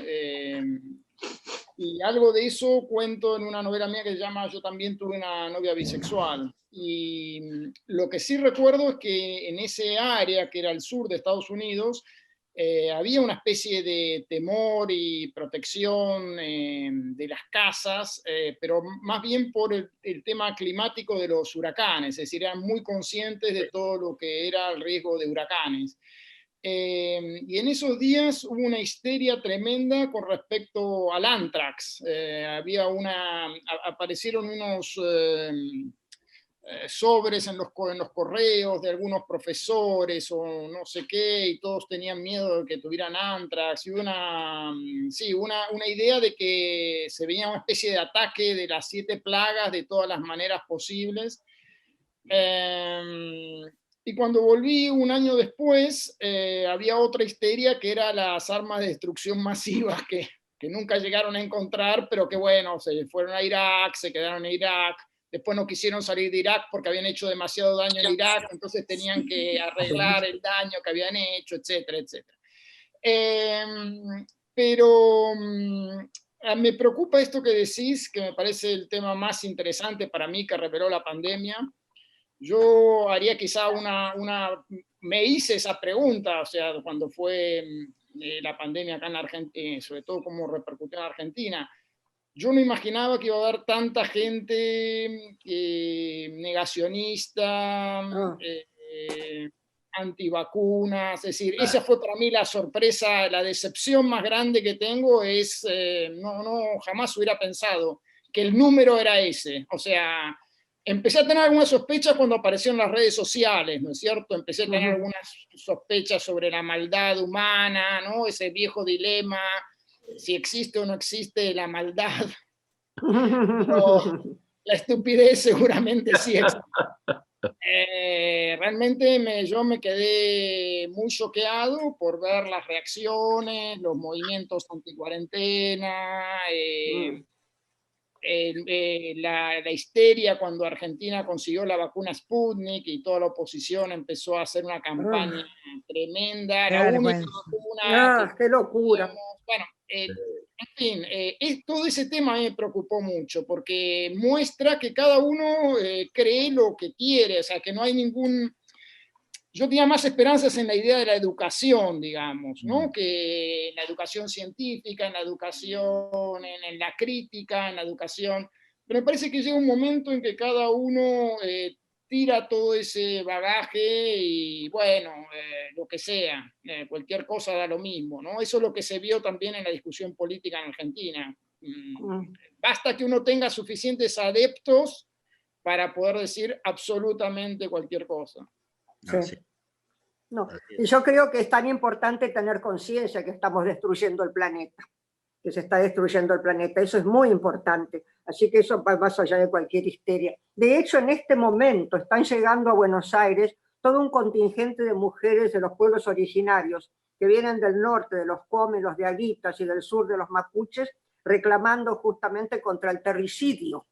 Y algo de eso cuento en una novela mía que se llama Yo también tuve una novia bisexual. Y lo que sí recuerdo es que en ese área, que era el sur de Estados Unidos, había una especie de temor y protección de las casas, pero más bien por el tema climático de los huracanes, es decir, eran muy conscientes de todo lo que era el riesgo de huracanes. Y en esos días hubo una histeria tremenda con respecto al anthrax. Aparecieron unos sobres en los correos de algunos profesores o no sé qué, y todos tenían miedo de que tuvieran anthrax, y una idea de que se veía una especie de ataque de las 7 plagas de todas las maneras posibles. Y cuando volví un año después, había otra histeria que era las armas de destrucción masiva que nunca llegaron a encontrar, pero que bueno, se fueron a Irak, se quedaron en Irak. Después no quisieron salir de Irak porque habían hecho demasiado daño en Irak, entonces tenían que arreglar el daño que habían hecho, etcétera, etcétera. Pero me preocupa esto que decís, que me parece el tema más interesante para mí que reveló la pandemia. Yo haría quizá me hice esa pregunta, o sea, cuando fue la pandemia acá en Argentina, sobre todo cómo repercutió en Argentina. Yo no imaginaba que iba a haber tanta gente negacionista, antivacunas, es decir, esa fue para mí la sorpresa, la decepción más grande que tengo es, jamás hubiera pensado que el número era ese, o sea, empecé a tener algunas sospechas cuando aparecieron las redes sociales, ¿no es cierto? Empecé a tener algunas sospechas sobre la maldad humana, ¿no? Ese viejo dilema, si existe o no existe la maldad. Pero la estupidez seguramente sí existe. Realmente yo me quedé muy choqueado por ver las reacciones, los movimientos anticuarentena, la histeria cuando Argentina consiguió la vacuna Sputnik y toda la oposición empezó a hacer una campaña tremenda. La única vacuna ¡qué locura! Bueno, en fin, todo ese tema me preocupó mucho porque muestra que cada uno cree lo que quiere, o sea, que no hay ningún... Yo tenía más esperanzas en la idea de la educación, digamos, ¿no? Que en la educación científica, en la educación, en la crítica, en la educación. Pero me parece que llega un momento en que cada uno tira todo ese bagaje y, bueno, lo que sea, cualquier cosa da lo mismo, ¿no? Eso es lo que se vio también en la discusión política en Argentina. Basta que uno tenga suficientes adeptos para poder decir absolutamente cualquier cosa. Sí. No. Y yo creo que es tan importante tener conciencia que estamos destruyendo el planeta, que se está destruyendo el planeta. Eso es muy importante. Así que eso va más allá de cualquier histeria. De hecho, en este momento están llegando a Buenos Aires todo un contingente de mujeres de los pueblos originarios que vienen del norte, de los Comes, los de Aguitas, y del sur de los Mapuches, reclamando justamente contra el terricidio.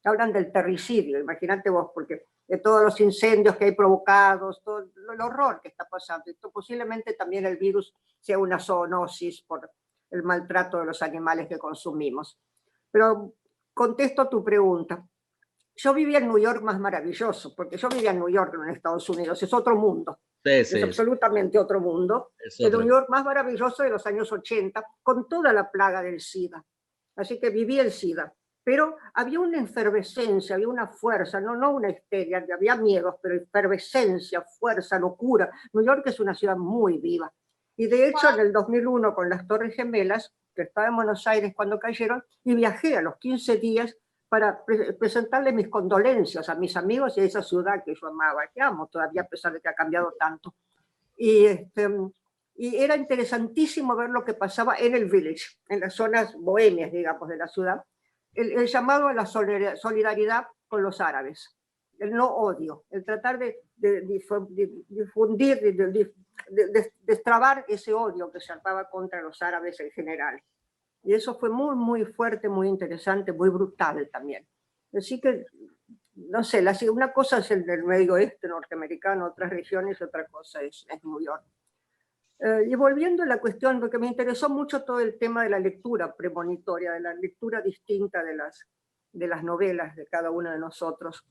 Hablan del terricidio, imagínate vos, porque de todos los incendios que hay provocados, todo el horror que está pasando. Esto, posiblemente también el virus sea una zoonosis por el maltrato de los animales que consumimos. Pero contesto tu pregunta. Yo vivía en New York más maravilloso, porque yo vivía en New York, no en Estados Unidos, es otro mundo. Es absolutamente otro mundo. El New York más maravilloso de los años 80, con toda la plaga del SIDA. Así que viví el SIDA. Pero había una efervescencia, había una fuerza, no una histeria, había miedos, pero efervescencia, fuerza, locura. New York es una ciudad muy viva. Y de hecho, en el 2001, con las Torres Gemelas, que estaba en Buenos Aires cuando cayeron, y viajé a los 15 días para presentarle mis condolencias a mis amigos y a esa ciudad que yo amaba, que amo todavía a pesar de que ha cambiado tanto. Y era interesantísimo ver lo que pasaba en el village, en las zonas bohemias, digamos, de la ciudad. El llamado a la solidaridad con los árabes, el no odio, el tratar de difundir, de destrabar ese odio que se armaba contra los árabes en general. Y eso fue muy, muy fuerte, muy interesante, muy brutal también. Así que, no sé, una cosa es el del medio oeste norteamericano, otras regiones, otra cosa es New York. Y volviendo a la cuestión, porque me interesó mucho todo el tema de la lectura premonitoria, de la lectura distinta de las novelas de cada uno de nosotros.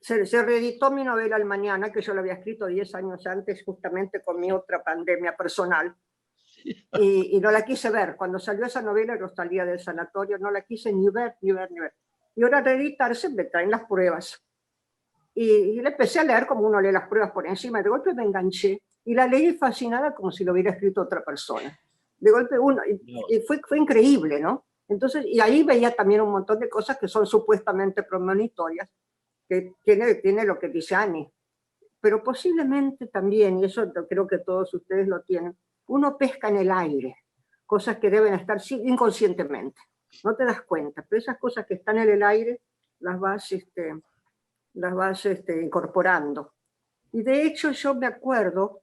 Se reeditó mi novela Al Mañana, que yo la había escrito 10 años antes, justamente con mi otra pandemia personal, y no la quise ver. Cuando salió esa novela, yo salía del sanatorio, no la quise ni ver. Y ahora reeditarse me traen las pruebas. Y la empecé a leer como uno lee las pruebas por encima, de golpe me enganché, y la leí fascinada como si lo hubiera escrito otra persona. De golpe y fue increíble, ¿no? Entonces, y ahí veía también un montón de cosas que son supuestamente premonitorias, que tiene lo que dice Annie. Pero posiblemente también, y eso creo que todos ustedes lo tienen, uno pesca en el aire, cosas que deben estar inconscientemente. No te das cuenta, pero esas cosas que están en el aire las vas incorporando. Y de hecho yo me acuerdo,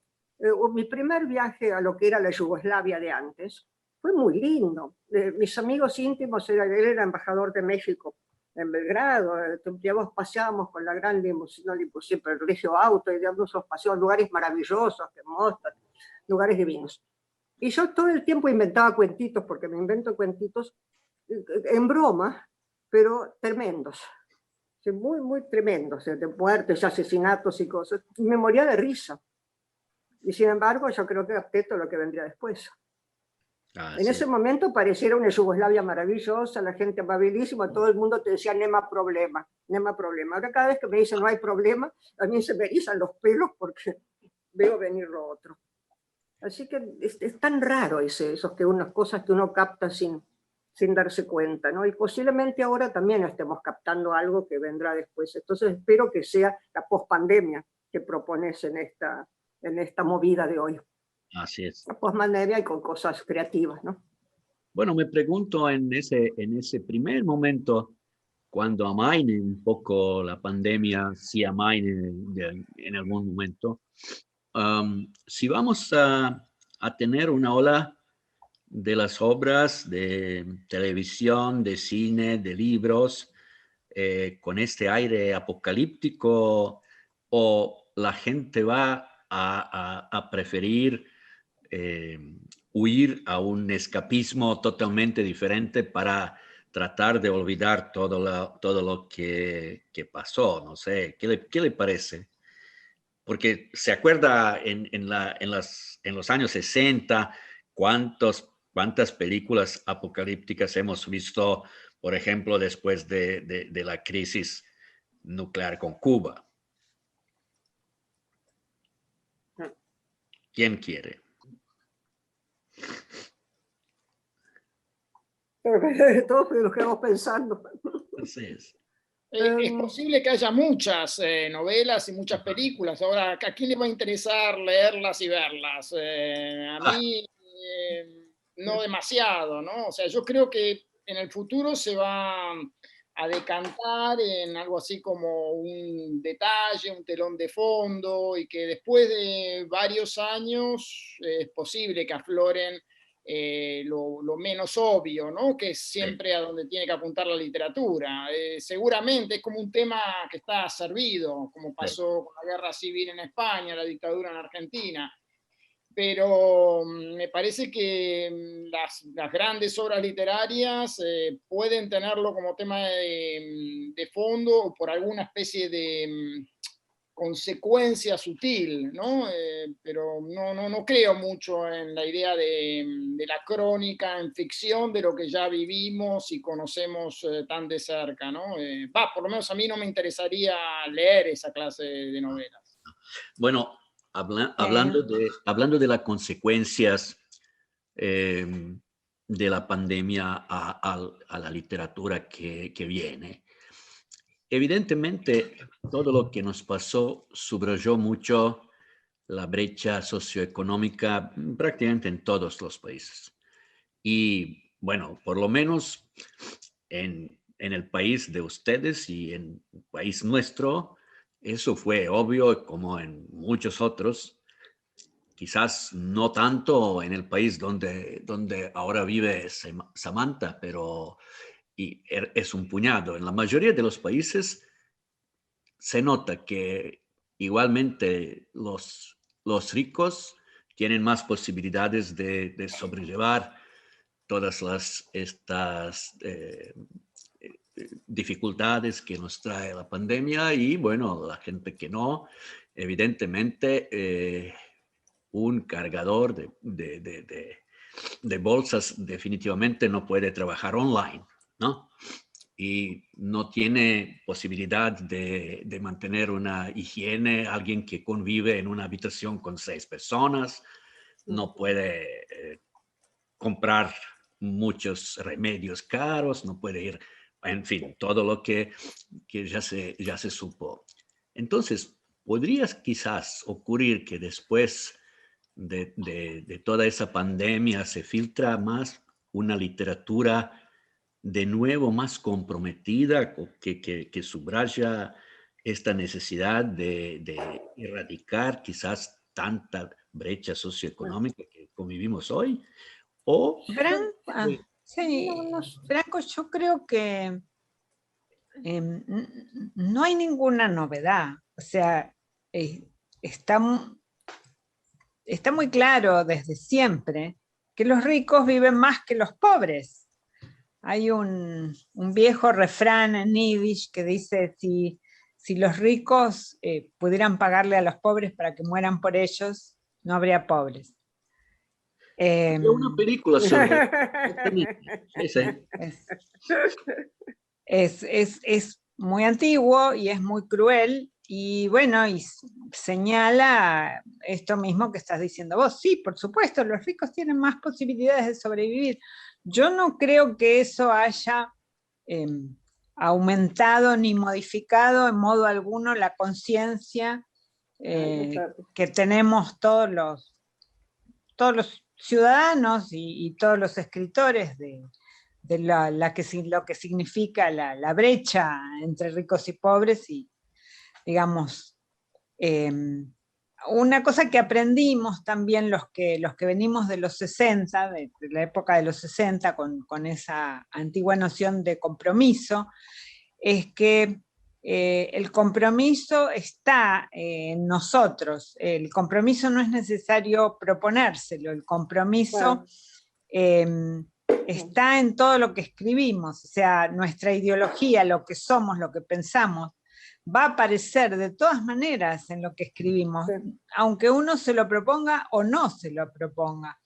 mi primer viaje a lo que era la Yugoslavia de antes fue muy lindo. Mis amigos íntimos, él era embajador de México en Belgrado, paseábamos con la gran limusina, pero el regio auto, y digamos, esos paseos, lugares maravillosos que muestran, lugares divinos. Y yo todo el tiempo inventaba cuentitos, porque me invento cuentitos en broma, pero tremendos. Muy, muy tremendos, de muertes, asesinatos y cosas. Y me moría de risa. Y sin embargo, yo creo que capté todo lo que vendría después. En sí. ese momento pareciera una Yugoslavia maravillosa, la gente amabilísima, todo el mundo te decía nema problema, nema problema. Ahora cada vez que me dicen no hay problema, a mí se me erizan los pelos porque veo venir lo otro. Así que es tan raro esos que unas cosas que uno capta sin darse cuenta, ¿no? Y posiblemente ahora también estemos captando algo que vendrá después. Entonces espero que sea la pospandemia que propones en esta movida de hoy. Así es. La pospandemia y con cosas creativas, ¿no? Bueno, me pregunto en ese primer momento, cuando amaine un poco la pandemia, si amaine en algún momento, si vamos a tener una ola de las obras de televisión, de cine, de libros, con este aire apocalíptico, o la gente va a preferir huir a un escapismo totalmente diferente para tratar de olvidar todo lo que pasó. No sé, ¿qué le parece? Porque se acuerda en los años 60 cuántas películas apocalípticas hemos visto, por ejemplo, después de la crisis nuclear con Cuba. ¿Quién quiere? Todos nos quedamos pensando. Así es. Es posible que haya muchas novelas y muchas películas. Ahora, ¿a quién le va a interesar leerlas y verlas? A mí no demasiado, ¿no? O sea, yo creo que en el futuro se va a decantar en algo así como un detalle, un telón de fondo, y que después de varios años es posible que afloren lo menos obvio, ¿no? Que es siempre a donde tiene que apuntar la literatura. Seguramente es como un tema que está servido, como pasó con la guerra civil en España, la dictadura en Argentina. Pero me parece que las grandes obras literarias pueden tenerlo como tema de fondo o por alguna especie de consecuencia sutil, ¿no? Pero no creo mucho en la idea de la crónica en ficción de lo que ya vivimos y conocemos tan de cerca, ¿no? Por lo menos a mí no me interesaría leer esa clase de novelas. Bueno, hablando de las consecuencias de la pandemia a la literatura que viene, evidentemente todo lo que nos pasó subrayó mucho la brecha socioeconómica prácticamente en todos los países. Y bueno, por lo menos en el país de ustedes y en el país nuestro, eso fue obvio, como en muchos otros. Quizás no tanto en el país donde ahora vive Samantha, pero es un puñado. En la mayoría de los países se nota que igualmente los ricos tienen más posibilidades de sobrellevar todas estas dificultades que nos trae la pandemia, y bueno, la gente que no, evidentemente un cargador de bolsas definitivamente no puede trabajar online, ¿no? Y no tiene posibilidad de mantener una higiene, alguien que convive en una habitación con 6 personas, no puede comprar muchos remedios caros, no puede ir, en fin, todo lo que ya se supo. Entonces, podrías quizás ocurrir que después de toda esa pandemia se filtra más una literatura de nuevo más comprometida, que subraya esta necesidad de erradicar quizás tanta brecha socioeconómica que convivimos hoy. O Branco, yo creo que no hay ninguna novedad. O sea, está muy claro desde siempre que los ricos viven más que los pobres. Hay un viejo refrán en Yiddish que dice, si los ricos pudieran pagarle a los pobres para que mueran por ellos, no habría pobres. Una película sobre sí, sí. Es muy antiguo y es muy cruel, y bueno, y señala esto mismo que estás diciendo vos. Sí, por supuesto, los ricos tienen más posibilidades de sobrevivir. Yo no creo que eso haya aumentado ni modificado en modo alguno la conciencia que tenemos todos los ciudadanos y todos los escritores de lo que significa la brecha entre ricos y pobres. Y digamos, una cosa que aprendimos también los que venimos de los 60, de la época de los 60, con esa antigua noción de compromiso, es que el compromiso está en nosotros. El compromiso no es necesario proponérselo, el compromiso está en todo lo que escribimos. O sea, nuestra ideología, lo que somos, lo que pensamos, va a aparecer de todas maneras en lo que escribimos, aunque uno se lo proponga o no se lo proponga.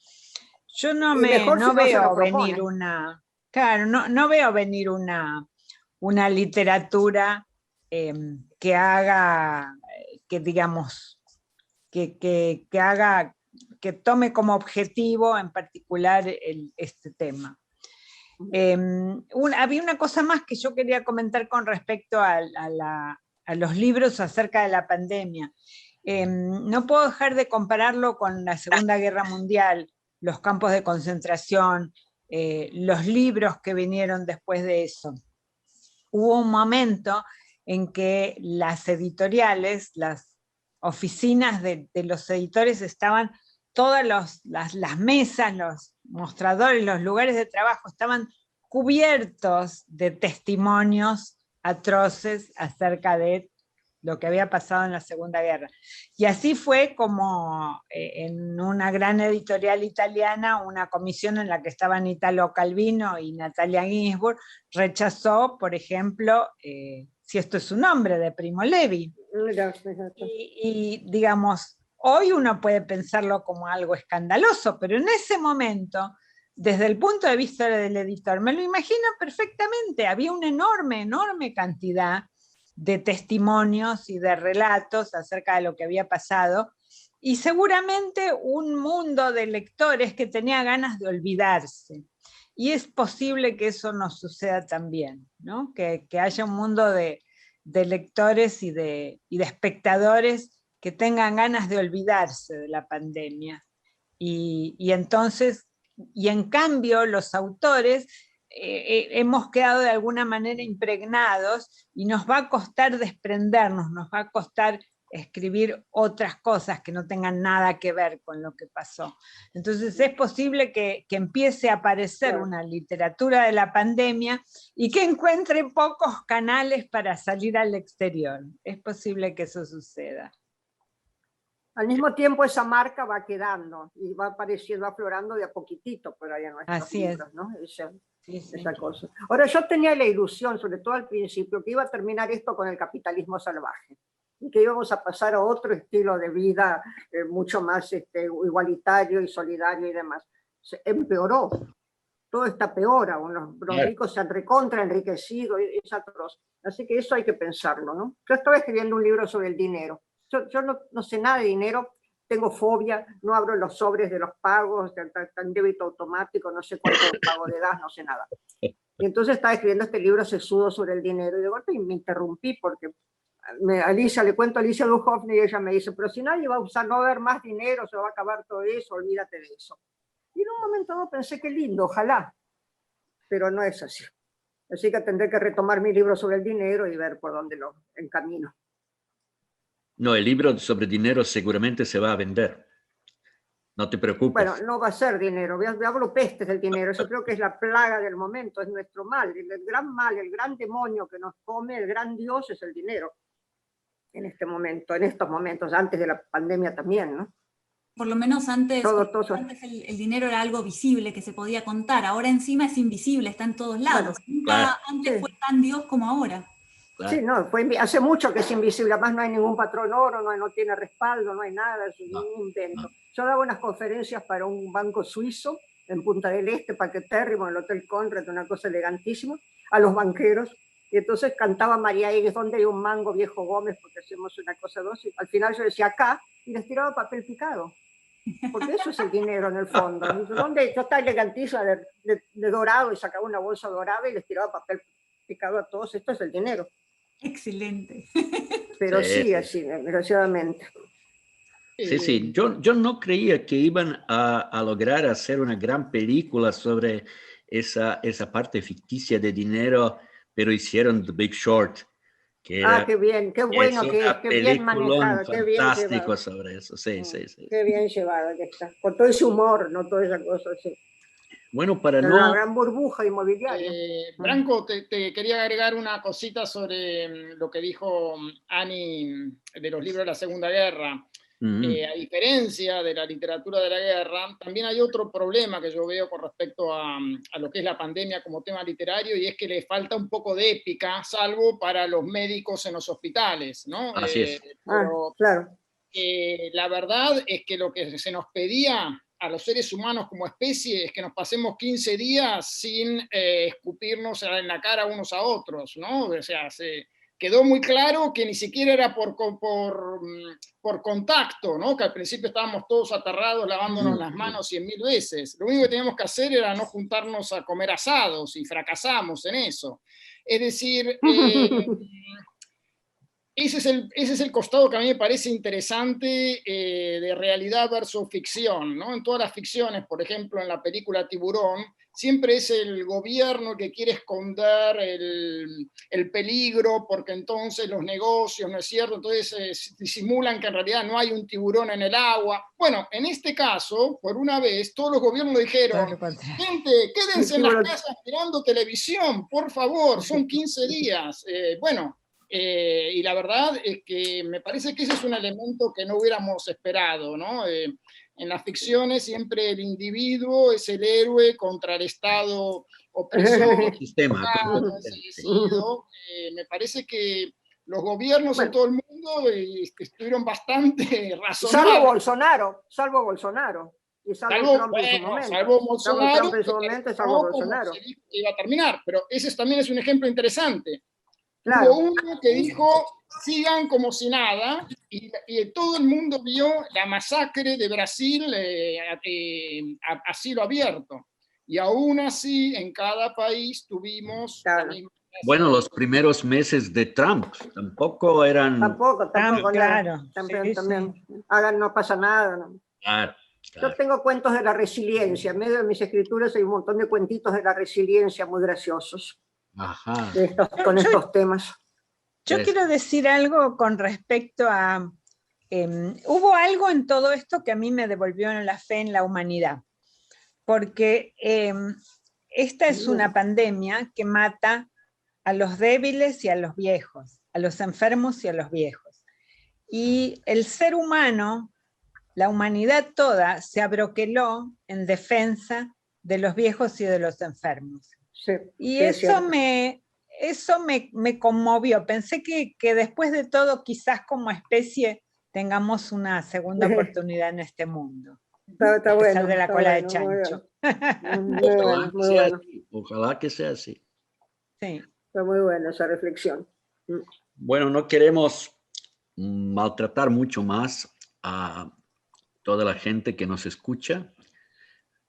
Yo no veo venir una, claro, no veo venir una literatura que haga, que digamos, que haga, que tome como objetivo en particular este tema. Había una cosa más que yo quería comentar con respecto a los libros acerca de la pandemia. No puedo dejar de compararlo con la Segunda Guerra Mundial, los campos de concentración, los libros que vinieron después de eso. Hubo un momento en que las editoriales, las oficinas de los editores estaban, todas las mesas, los mostradores, los lugares de trabajo estaban cubiertos de testimonios atroces acerca de lo que había pasado en la Segunda Guerra. Y así fue como en una gran editorial italiana, una comisión en la que estaban Italo Calvino y Natalia Ginsburg, rechazó, por ejemplo, Si esto es su nombre, de Primo Levi. Y digamos, hoy uno puede pensarlo como algo escandaloso, pero en ese momento, desde el punto de vista del editor, me lo imagino perfectamente. Había una enorme cantidad de testimonios y de relatos acerca de lo que había pasado, y seguramente un mundo de lectores que tenía ganas de olvidarse. Y es posible que eso nos suceda también, ¿no? Que haya un mundo de lectores y de espectadores que tengan ganas de olvidarse de la pandemia. Y entonces, y en cambio los autores hemos quedado de alguna manera impregnados, y nos va a costar desprendernos, nos va a costar escribir otras cosas que no tengan nada que ver con lo que pasó. Entonces es posible que empiece a aparecer una literatura de la pandemia y que encuentre pocos canales para salir al exterior. Es posible que eso suceda. Al mismo tiempo esa marca va quedando y va apareciendo, aflorando de a poquitito, pero hay en nuestros libros, ¿no? Esa cosa. Ahora, yo tenía la ilusión, sobre todo al principio, que iba a terminar esto con el capitalismo salvaje, y que íbamos a pasar a otro estilo de vida mucho más igualitario y solidario y demás. Se empeoró, todo está peor aún, los ricos se han recontra enriquecido, es atroz. Así que eso hay que pensarlo, ¿no? Yo estaba escribiendo un libro sobre el dinero. Yo no sé nada de dinero, tengo fobia, no abro los sobres de los pagos, tan débito automático, no sé cuánto pago de gas, no sé nada. Y entonces estaba escribiendo este libro sesudo sobre el dinero, y de golpe me interrumpí porque le cuento a Alicia Duchovny, y ella me dice, pero si nadie va a usar, no va a haber más dinero, se va a acabar todo eso, olvídate de eso. Y en un momento dado pensé, qué lindo, ojalá, pero no es así. Así que tendré que retomar mi libro sobre el dinero y ver por dónde lo encamino. No, el libro sobre dinero seguramente se va a vender. No te preocupes. Bueno, no va a ser dinero. Hablo pestes del dinero. Eso creo que es la plaga del momento, es nuestro mal. El gran mal, el gran demonio que nos come, el gran Dios es el dinero. En este momento, en estos momentos, antes de la pandemia también, ¿no? Por lo menos antes el dinero era algo visible que se podía contar. Ahora encima es invisible, está en todos lados. Nunca antes fue tan Dios como ahora. claro. Sí, no, hace mucho que es invisible, además no hay ningún patrón oro, no tiene respaldo, no hay nada, es un invento. Yo daba unas conferencias para un banco suizo en Punta del Este, paquetérrimo, en el Hotel Conrad, una cosa elegantísima, a los banqueros, y entonces cantaba María Egues, ¿dónde hay un mango, viejo Gómez? Porque hacemos una cosa dos, y al final yo decía acá, y les tiraba papel picado, porque eso es el dinero en el fondo. ¿Dónde? Yo estaba elegantísima de dorado, y sacaba una bolsa dorada y les tiraba papel picado a todos, esto es el dinero. Excelente. Pero Sí, sí, así, desgraciadamente. Sí. Yo no creía que iban a lograr hacer una gran película sobre esa parte ficticia de dinero, pero hicieron The Big Short, que era, Qué bien, qué bueno es que es, una qué bien peliculón manejada, qué bien fantástico llevada. sobre eso. Sí. Qué bien llevada que está. Con todo ese humor, no toda esa cosa así. Bueno, para Una no... gran burbuja inmobiliaria. Branco, te quería agregar una cosita sobre lo que dijo Ani de los libros de la Segunda Guerra. A diferencia de la literatura de la guerra, también hay otro problema que yo veo con respecto a lo que es la pandemia como tema literario, y es que le falta un poco de épica, salvo para los médicos en los hospitales, ¿no? Así es. Pero claro. la verdad es que lo que se nos pedía a los seres humanos como especie es que nos pasemos 15 días sin escupirnos en la cara unos a otros, ¿no? O sea, quedó muy claro que ni siquiera era por contacto, ¿no? Que al principio estábamos todos aterrados lavándonos las manos 100.000 veces. Lo único que teníamos que hacer era no juntarnos a comer asados, y fracasamos en eso. Es decir, ese es el costado que a mí me parece interesante de realidad versus ficción, ¿no? En todas las ficciones, por ejemplo, en la película Tiburón, siempre es el gobierno que quiere esconder el peligro, porque entonces los negocios, ¿no es cierto? Entonces disimulan que en realidad no hay un tiburón en el agua. Bueno, en este caso, por una vez, todos los gobiernos dijeron: gente, quédense en las casas mirando televisión, por favor, son 15 días. Y la verdad es que me parece que ese es un elemento que no hubiéramos esperado, ¿no? En las ficciones siempre el individuo es el héroe contra el Estado opresor, Sistema. me parece que los gobiernos en todo el mundo estuvieron bastante razonables. Salvo Bolsonaro. Y salvo Trump en su momento. Salvo Bolsonaro. Se dijo que iba a terminar, pero ese también es un ejemplo interesante. Claro. Hubo uno que dijo: sigan como si nada, y todo el mundo vio la masacre de Brasil a cielo abierto. Y aún así, en cada país tuvimos... Claro. Bueno, los primeros meses de Trump tampoco eran... Tampoco, claro. También. Hagan, no pasa nada. ¿No? Claro. Yo tengo cuentos de la resiliencia. En medio de mis escrituras hay un montón de cuentitos de la resiliencia muy graciosos. Ajá. Con estos temas. Yo quiero decir algo con respecto a... hubo algo en todo esto que a mí me devolvió la fe en la humanidad, porque esta es una pandemia que mata a los débiles y a los viejos, a los enfermos y a los viejos. Y el ser humano, la humanidad toda, se abroqueló en defensa de los viejos y de los enfermos. Sí, y eso me conmovió. Pensé que después de todo, quizás como especie, tengamos una segunda oportunidad en este mundo. Está a pesar bueno, de la cola de chancho. Muy bueno. Ojalá que sea así. Sí. Está muy buena esa reflexión. Bueno, no queremos maltratar mucho más a toda la gente que nos escucha,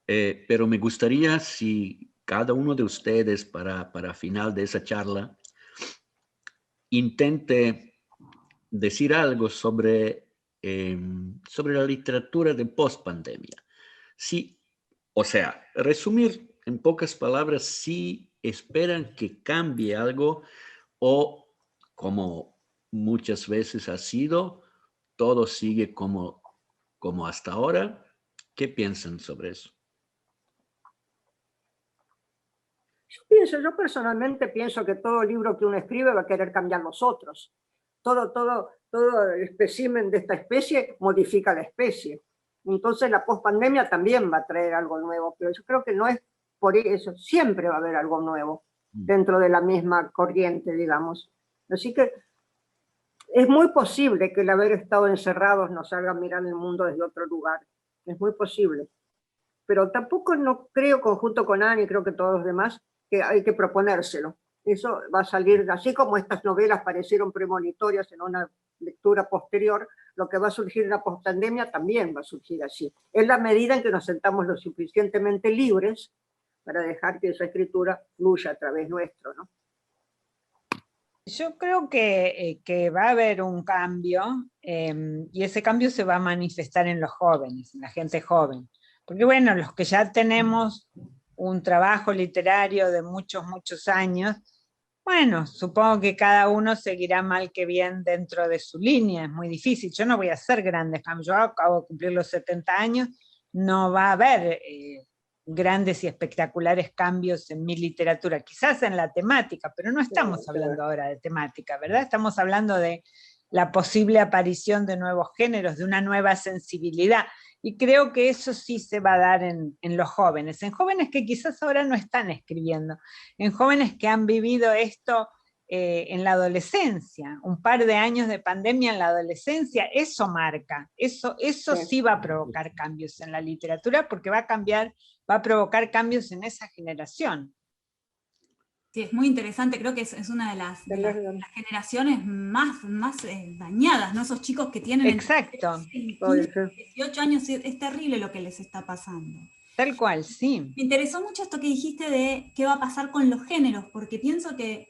pero me gustaría si cada uno de ustedes para final de esa charla intente decir algo sobre la literatura de post-pandemia. Sí, o sea, resumir en pocas palabras si esperan que cambie algo o, como muchas veces ha sido, todo sigue como hasta ahora. ¿Qué piensan sobre eso? Yo personalmente pienso que todo libro que uno escribe va a querer cambiar los otros. Todo el espécimen de esta especie modifica la especie. Entonces la pospandemia también va a traer algo nuevo, pero yo creo que no es por eso, siempre va a haber algo nuevo dentro de la misma corriente, digamos. Así que es muy posible que el haber estado encerrados nos haga mirar el mundo desde otro lugar. Es muy posible. Pero tampoco no creo, conjunto con Ani, creo que todos los demás, que hay que proponérselo. Eso va a salir, así como estas novelas parecieron premonitorias en una lectura posterior, lo que va a surgir en la postpandemia también va a surgir así. Es la medida en que nos sentamos lo suficientemente libres para dejar que esa escritura fluya a través nuestro, ¿no? Yo creo que va a haber un cambio, y ese cambio se va a manifestar en los jóvenes, en la gente joven. Porque bueno, los que ya tenemos un trabajo literario de muchos, muchos años, bueno, supongo que cada uno seguirá mal que bien dentro de su línea, es muy difícil. Yo no voy a hacer grandes cambios, yo acabo de cumplir los 70 años, no va a haber grandes y espectaculares cambios en mi literatura, quizás en la temática, pero no estamos hablando ahora de temática, ¿verdad? Estamos hablando de la posible aparición de nuevos géneros, de una nueva sensibilidad, y creo que eso sí se va a dar en los jóvenes, en jóvenes que quizás ahora no están escribiendo, en jóvenes que han vivido esto en la adolescencia, un par de años de pandemia en la adolescencia, eso marca, eso sí va a provocar cambios en la literatura, porque va a provocar cambios en esa generación. Sí, es muy interesante, creo que es una de las generaciones más dañadas, ¿no? Esos chicos que tienen Exacto. entre 15 y 18 años, es terrible lo que les está pasando. Tal cual, sí. Me interesó mucho esto que dijiste de qué va a pasar con los géneros, porque pienso que,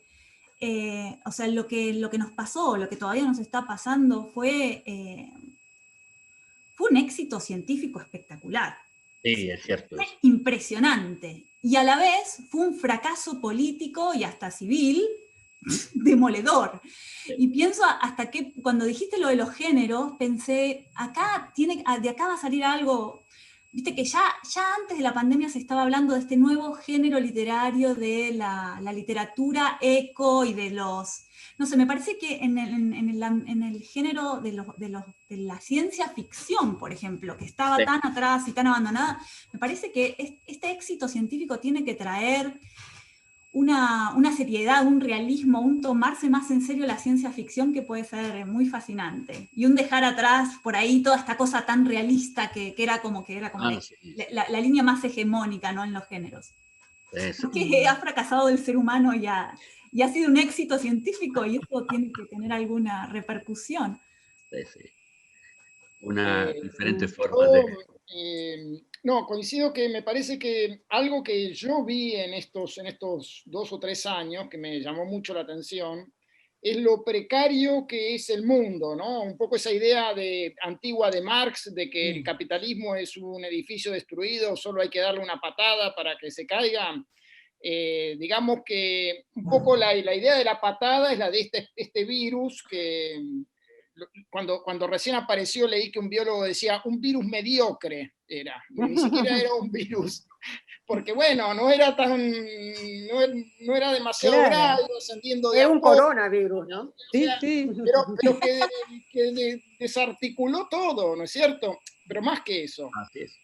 o sea, lo que nos pasó, lo que todavía nos está pasando fue un éxito científico espectacular. Sí, es cierto. Fue impresionante. Y a la vez fue un fracaso político y hasta civil demoledor. Y pienso hasta que, cuando dijiste lo de los géneros, pensé, de acá va a salir algo. Viste que ya antes de la pandemia se estaba hablando de este nuevo género literario de la literatura eco y de los... No sé, me parece que en el género de la ciencia ficción, por ejemplo, que estaba tan atrás y tan abandonada, me parece que este éxito científico tiene que traer una seriedad, un realismo, un tomarse más en serio la ciencia ficción que puede ser muy fascinante. Y un dejar atrás por ahí toda esta cosa tan realista que era como la línea más hegemónica, ¿no? En los géneros. Que ha fracasado el ser humano y ha sido un éxito científico, y esto tiene que tener alguna repercusión. Sí. Diferentes formas de... no, coincido que me parece que algo que yo vi en estos 2 o 3 años que me llamó mucho la atención es lo precario que es el mundo, ¿no? Un poco esa idea antigua de Marx de que el capitalismo es un edificio destruido, solo hay que darle una patada para que se caiga. Digamos que un poco la idea de la patada es la de este virus que... Cuando recién apareció leí que un biólogo decía un virus mediocre era, ni siquiera era un virus, porque bueno, no era demasiado grave, ascendiendo de era un coronavirus, ¿no? Sí. Pero que desarticuló todo, ¿no es cierto? Pero más que eso. Así es.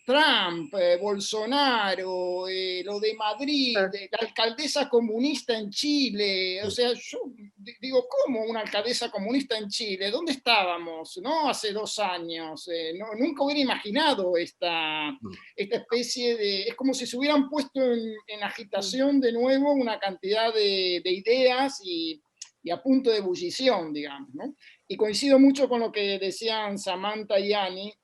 Trump, Bolsonaro, lo de Madrid, la alcaldesa comunista en Chile, o sea, yo digo, ¿cómo una alcaldesa comunista en Chile? ¿Dónde estábamos, no? Hace 2 años, nunca hubiera imaginado esta especie de... Es como si se hubieran puesto en agitación de nuevo una cantidad de ideas y a punto de ebullición, digamos, ¿no? Y coincido mucho con lo que decían Samantha y Ani.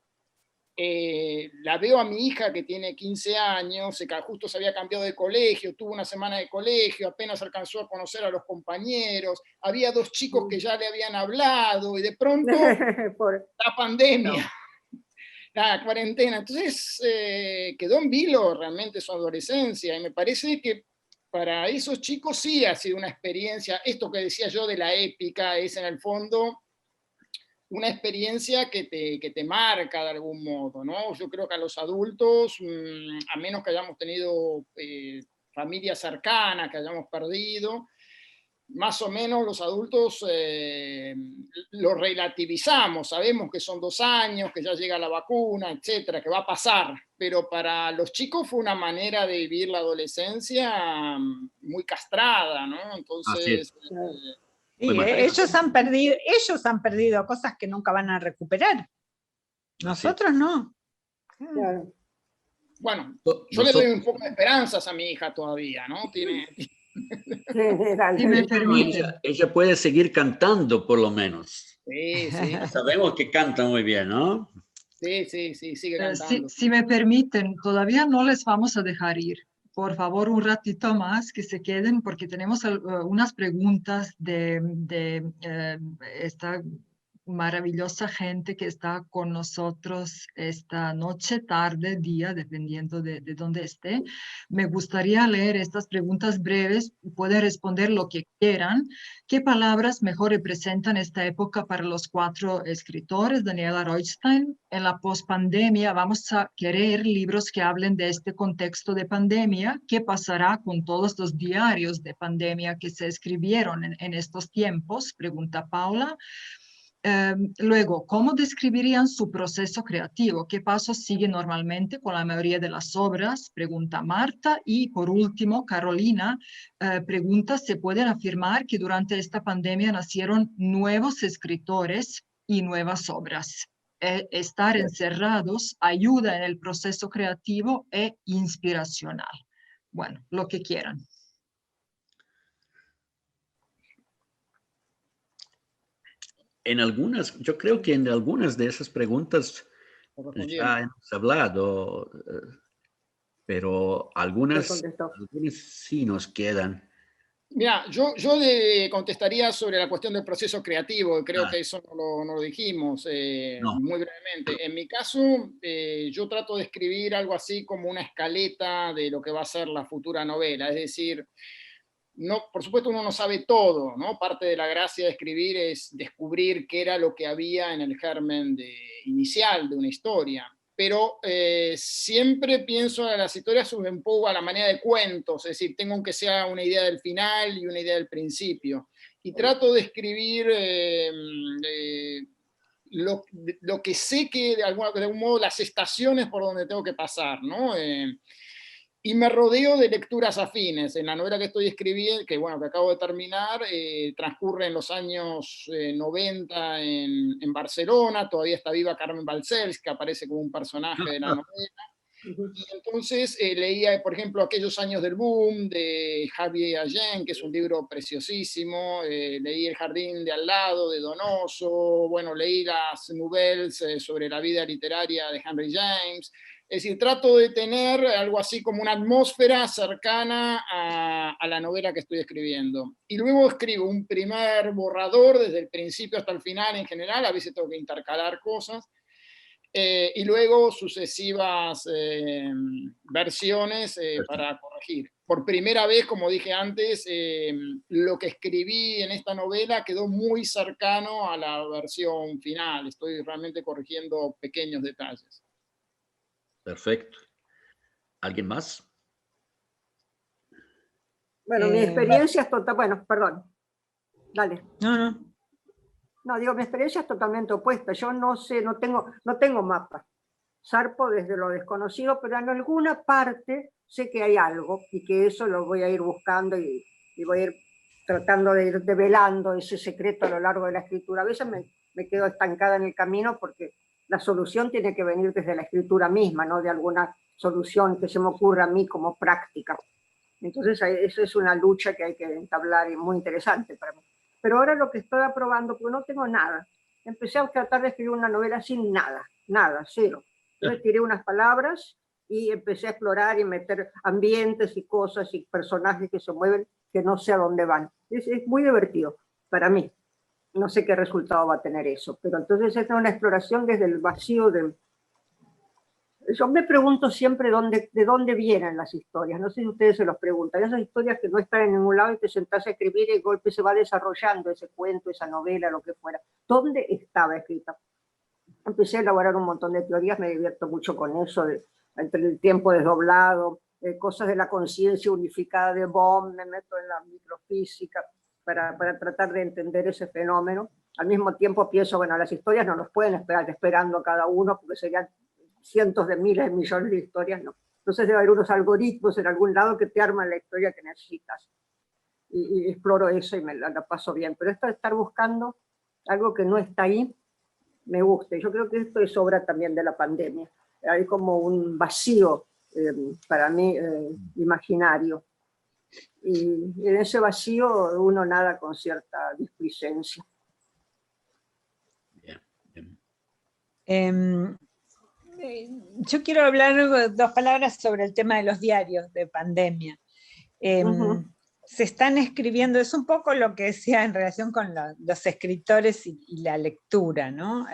La veo a mi hija que tiene 15 años, justo se había cambiado de colegio, tuvo una semana de colegio, apenas alcanzó a conocer a los compañeros, había 2 chicos que ya le habían hablado y de pronto la pandemia, la cuarentena. Entonces quedó en vilo realmente su adolescencia y me parece que para esos chicos sí ha sido una experiencia, esto que decía yo de la épica es en el fondo una experiencia que te marca de algún modo, ¿no? Yo creo que a los adultos, a menos que hayamos tenido familias cercanas, que hayamos perdido, más o menos los adultos lo relativizamos, sabemos que son 2 años, que ya llega la vacuna, etcétera, que va a pasar, pero para los chicos fue una manera de vivir la adolescencia muy castrada, ¿no? Entonces... Sí, ellos han perdido cosas que nunca van a recuperar. Nosotros no. Claro. Bueno, yo le doy un poco de esperanzas a mi hija todavía, ¿no? Si me permite. Ella puede seguir cantando, por lo menos. Sí, sí. Sabemos que canta muy bien, ¿no? Sí, sigue cantando. Si me permiten, todavía no les vamos a dejar ir. Por favor, un ratito más que se queden porque tenemos unas preguntas de esta maravillosa gente que está con nosotros esta noche, tarde, día, dependiendo de dónde esté. Me gustaría leer estas preguntas breves. Pueden responder lo que quieran. ¿Qué palabras mejor representan esta época para los 4 escritores? Daniela Reustein. En la pospandemia vamos a querer libros que hablen de este contexto de pandemia. ¿Qué pasará con todos los diarios de pandemia que se escribieron en estos tiempos? Pregunta Paula. Luego, ¿cómo describirían su proceso creativo? ¿Qué pasos sigue normalmente con la mayoría de las obras? Pregunta Marta. Y por último, Carolina pregunta, ¿se pueden afirmar que durante esta pandemia nacieron nuevos escritores y nuevas obras? Estar encerrados ayuda en el proceso creativo e inspiracional. Bueno, lo que quieran. Yo creo que en algunas de esas preguntas ya hemos hablado, pero algunas sí nos quedan. Mira, yo le contestaría sobre la cuestión del proceso creativo, creo que eso no lo dijimos muy brevemente. En mi caso, yo trato de escribir algo así como una escaleta de lo que va a ser la futura novela, es decir, no, por supuesto uno no sabe todo, ¿no? Parte de la gracia de escribir es descubrir qué era lo que había en el germen inicial de una historia. Pero siempre pienso en las historias un poco a la manera de cuentos, es decir, tengo que sea una idea del final y una idea del principio. Y trato de escribir lo que sé que de algún modo las estaciones por donde tengo que pasar, ¿no? Y me rodeo de lecturas afines. En la novela que estoy escribiendo, que acabo de terminar, transcurre en los años 90 en Barcelona, todavía está viva Carmen Balcells, que aparece como un personaje de la novela. Y entonces leía, por ejemplo, Aquellos años del boom, de Javier Allen, que es un libro preciosísimo. Leí El jardín de al lado, de Donoso. Bueno, leí las nouvelles sobre la vida literaria de Henry James. Es decir, trato de tener algo así como una atmósfera cercana a la novela que estoy escribiendo. Y luego escribo un primer borrador desde el principio hasta el final en general, a veces tengo que intercalar cosas, y luego sucesivas versiones para corregir. Por primera vez, como dije antes, lo que escribí en esta novela quedó muy cercano a la versión final. Estoy realmente corrigiendo pequeños detalles. Perfecto. ¿Alguien más? Bueno, mi experiencia es total... Bueno, perdón. Dale. No, digo, mi experiencia es totalmente opuesta. Yo no sé, no tengo mapa. Zarpo desde lo desconocido, pero en alguna parte sé que hay algo y que eso lo voy a ir buscando y voy a ir tratando de ir develando ese secreto a lo largo de la escritura. A veces me quedo estancada en el camino porque la solución tiene que venir desde la escritura misma, no de alguna solución que se me ocurra a mí como práctica. Entonces eso es una lucha que hay que entablar y muy interesante para mí. Pero ahora lo que estoy aprobando, porque no tengo nada, empecé a tratar de escribir una novela sin nada, cero. Entonces tiré unas palabras y empecé a explorar y meter ambientes y cosas y personajes que se mueven que no sé a dónde van. Es muy divertido para mí. No sé qué resultado va a tener eso, pero entonces es una exploración desde el vacío de... Yo me pregunto siempre de dónde vienen las historias, no sé si ustedes se los preguntan, esas historias que no están en ningún lado y te sentás a escribir y de golpe se va desarrollando ese cuento, esa novela, lo que fuera. ¿Dónde estaba escrita? Empecé a elaborar un montón de teorías, me divierto mucho con eso, entre el tiempo desdoblado, cosas de la conciencia unificada de Bohm, me meto en la microfísica. para tratar de entender ese fenómeno. Al mismo tiempo pienso, bueno, las historias no nos pueden esperar esperando a cada uno, porque serían cientos de miles de millones de historias, ¿no? Entonces debe haber unos algoritmos en algún lado que te arman la historia que necesitas. Y exploro eso y me la paso bien. Pero esto de estar buscando algo que no está ahí, me gusta. Y yo creo que esto es obra también de la pandemia. Hay como un vacío, para mí, imaginario. Y en ese vacío uno nada con cierta displicencia. Yo quiero hablar 2 palabras sobre el tema de los diarios de pandemia. Se están escribiendo, es un poco lo que decía en relación con los escritores y la lectura, ¿no?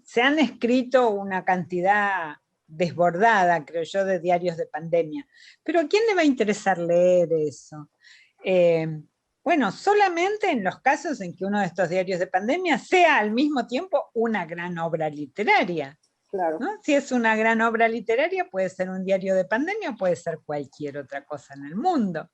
Se han escrito una cantidad desbordada, creo yo, de diarios de pandemia. Pero ¿a quién le va a interesar leer eso? Bueno, solamente en los casos en que uno de estos diarios de pandemia sea al mismo tiempo una gran obra literaria. Claro. ¿No? Si es una gran obra literaria, puede ser un diario de pandemia, puede ser cualquier otra cosa en el mundo.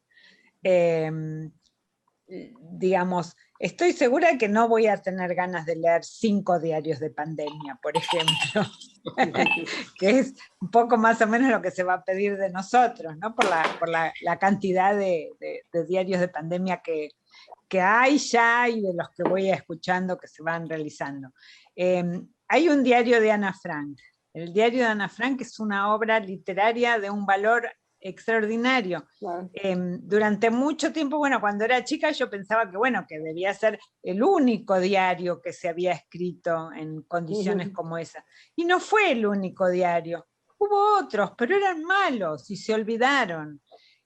Digamos, estoy segura que no voy a tener ganas de leer 5 diarios de pandemia, por ejemplo, que es un poco más o menos lo que se va a pedir de nosotros, ¿no? por la cantidad de diarios de pandemia que hay ya y de los que voy escuchando que se van realizando. Hay un diario de Ana Frank. El diario de Ana Frank es una obra literaria de un valor extraordinario. Claro. Durante mucho tiempo, bueno, cuando era chica yo pensaba que, bueno, que debía ser el único diario que se había escrito en condiciones como esa. Y no fue el único diario. Hubo otros, pero eran malos y se olvidaron.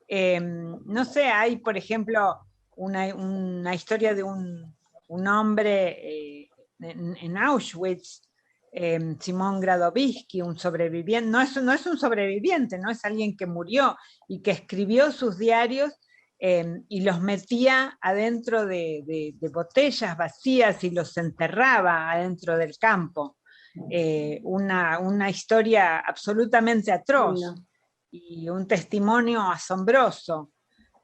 No sé, hay, por ejemplo, una historia de un hombre en Auschwitz, Simón Gradovisky, un sobreviviente, no es un sobreviviente, ¿no? Es alguien que murió y que escribió sus diarios y los metía adentro de botellas vacías y los enterraba adentro del campo. Una historia absolutamente atroz y un testimonio asombroso,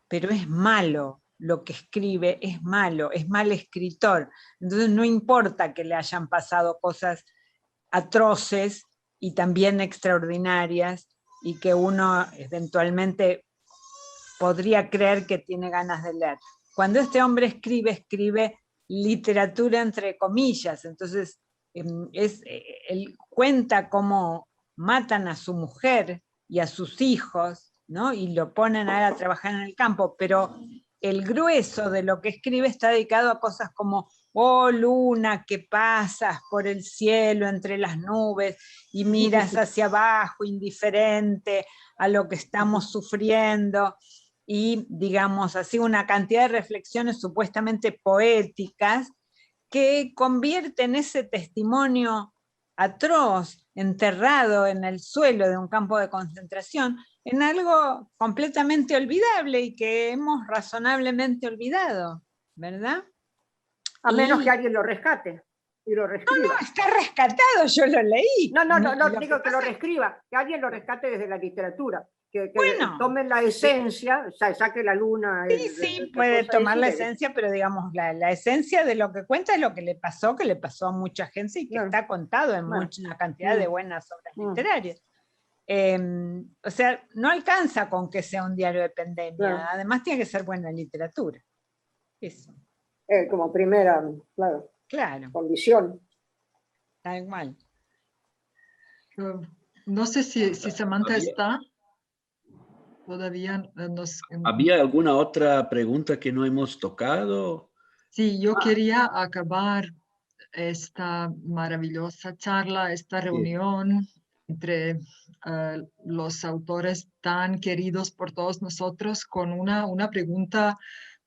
pero es malo. Lo que escribe es malo, es mal escritor. Entonces no importa que le hayan pasado cosas atroces y también extraordinarias y que uno eventualmente podría creer que tiene ganas de leer. Cuando este hombre escribe literatura entre comillas, entonces él cuenta cómo matan a su mujer y a sus hijos, ¿no? Y lo ponen a él a trabajar en el campo, pero el grueso de lo que escribe está dedicado a cosas como: oh luna que pasas por el cielo entre las nubes y miras hacia abajo indiferente a lo que estamos sufriendo, y digamos así una cantidad de reflexiones supuestamente poéticas que convierten ese testimonio atroz, enterrado en el suelo de un campo de concentración, en algo completamente olvidable y que hemos razonablemente olvidado, ¿verdad? A menos que alguien lo rescate y lo reescriba. No, está rescatado, yo lo leí. No, digo que lo reescriba, que alguien lo rescate desde la literatura, que bueno, tomen la esencia, saque la luna. Sí, puede tomar la esencia, pero digamos, la esencia de lo que cuenta es lo que le pasó a mucha gente y que está contado en una cantidad de buenas obras literarias. O sea, no alcanza con que sea un diario de pandemia, además tiene que ser buena literatura. Eso. Como primera, claro, condición. Tal cual. No sé si Samantha está. Todavía ¿Había alguna otra pregunta que no hemos tocado? Sí, yo quería acabar esta maravillosa charla, esta reunión entre los autores tan queridos por todos nosotros con una pregunta,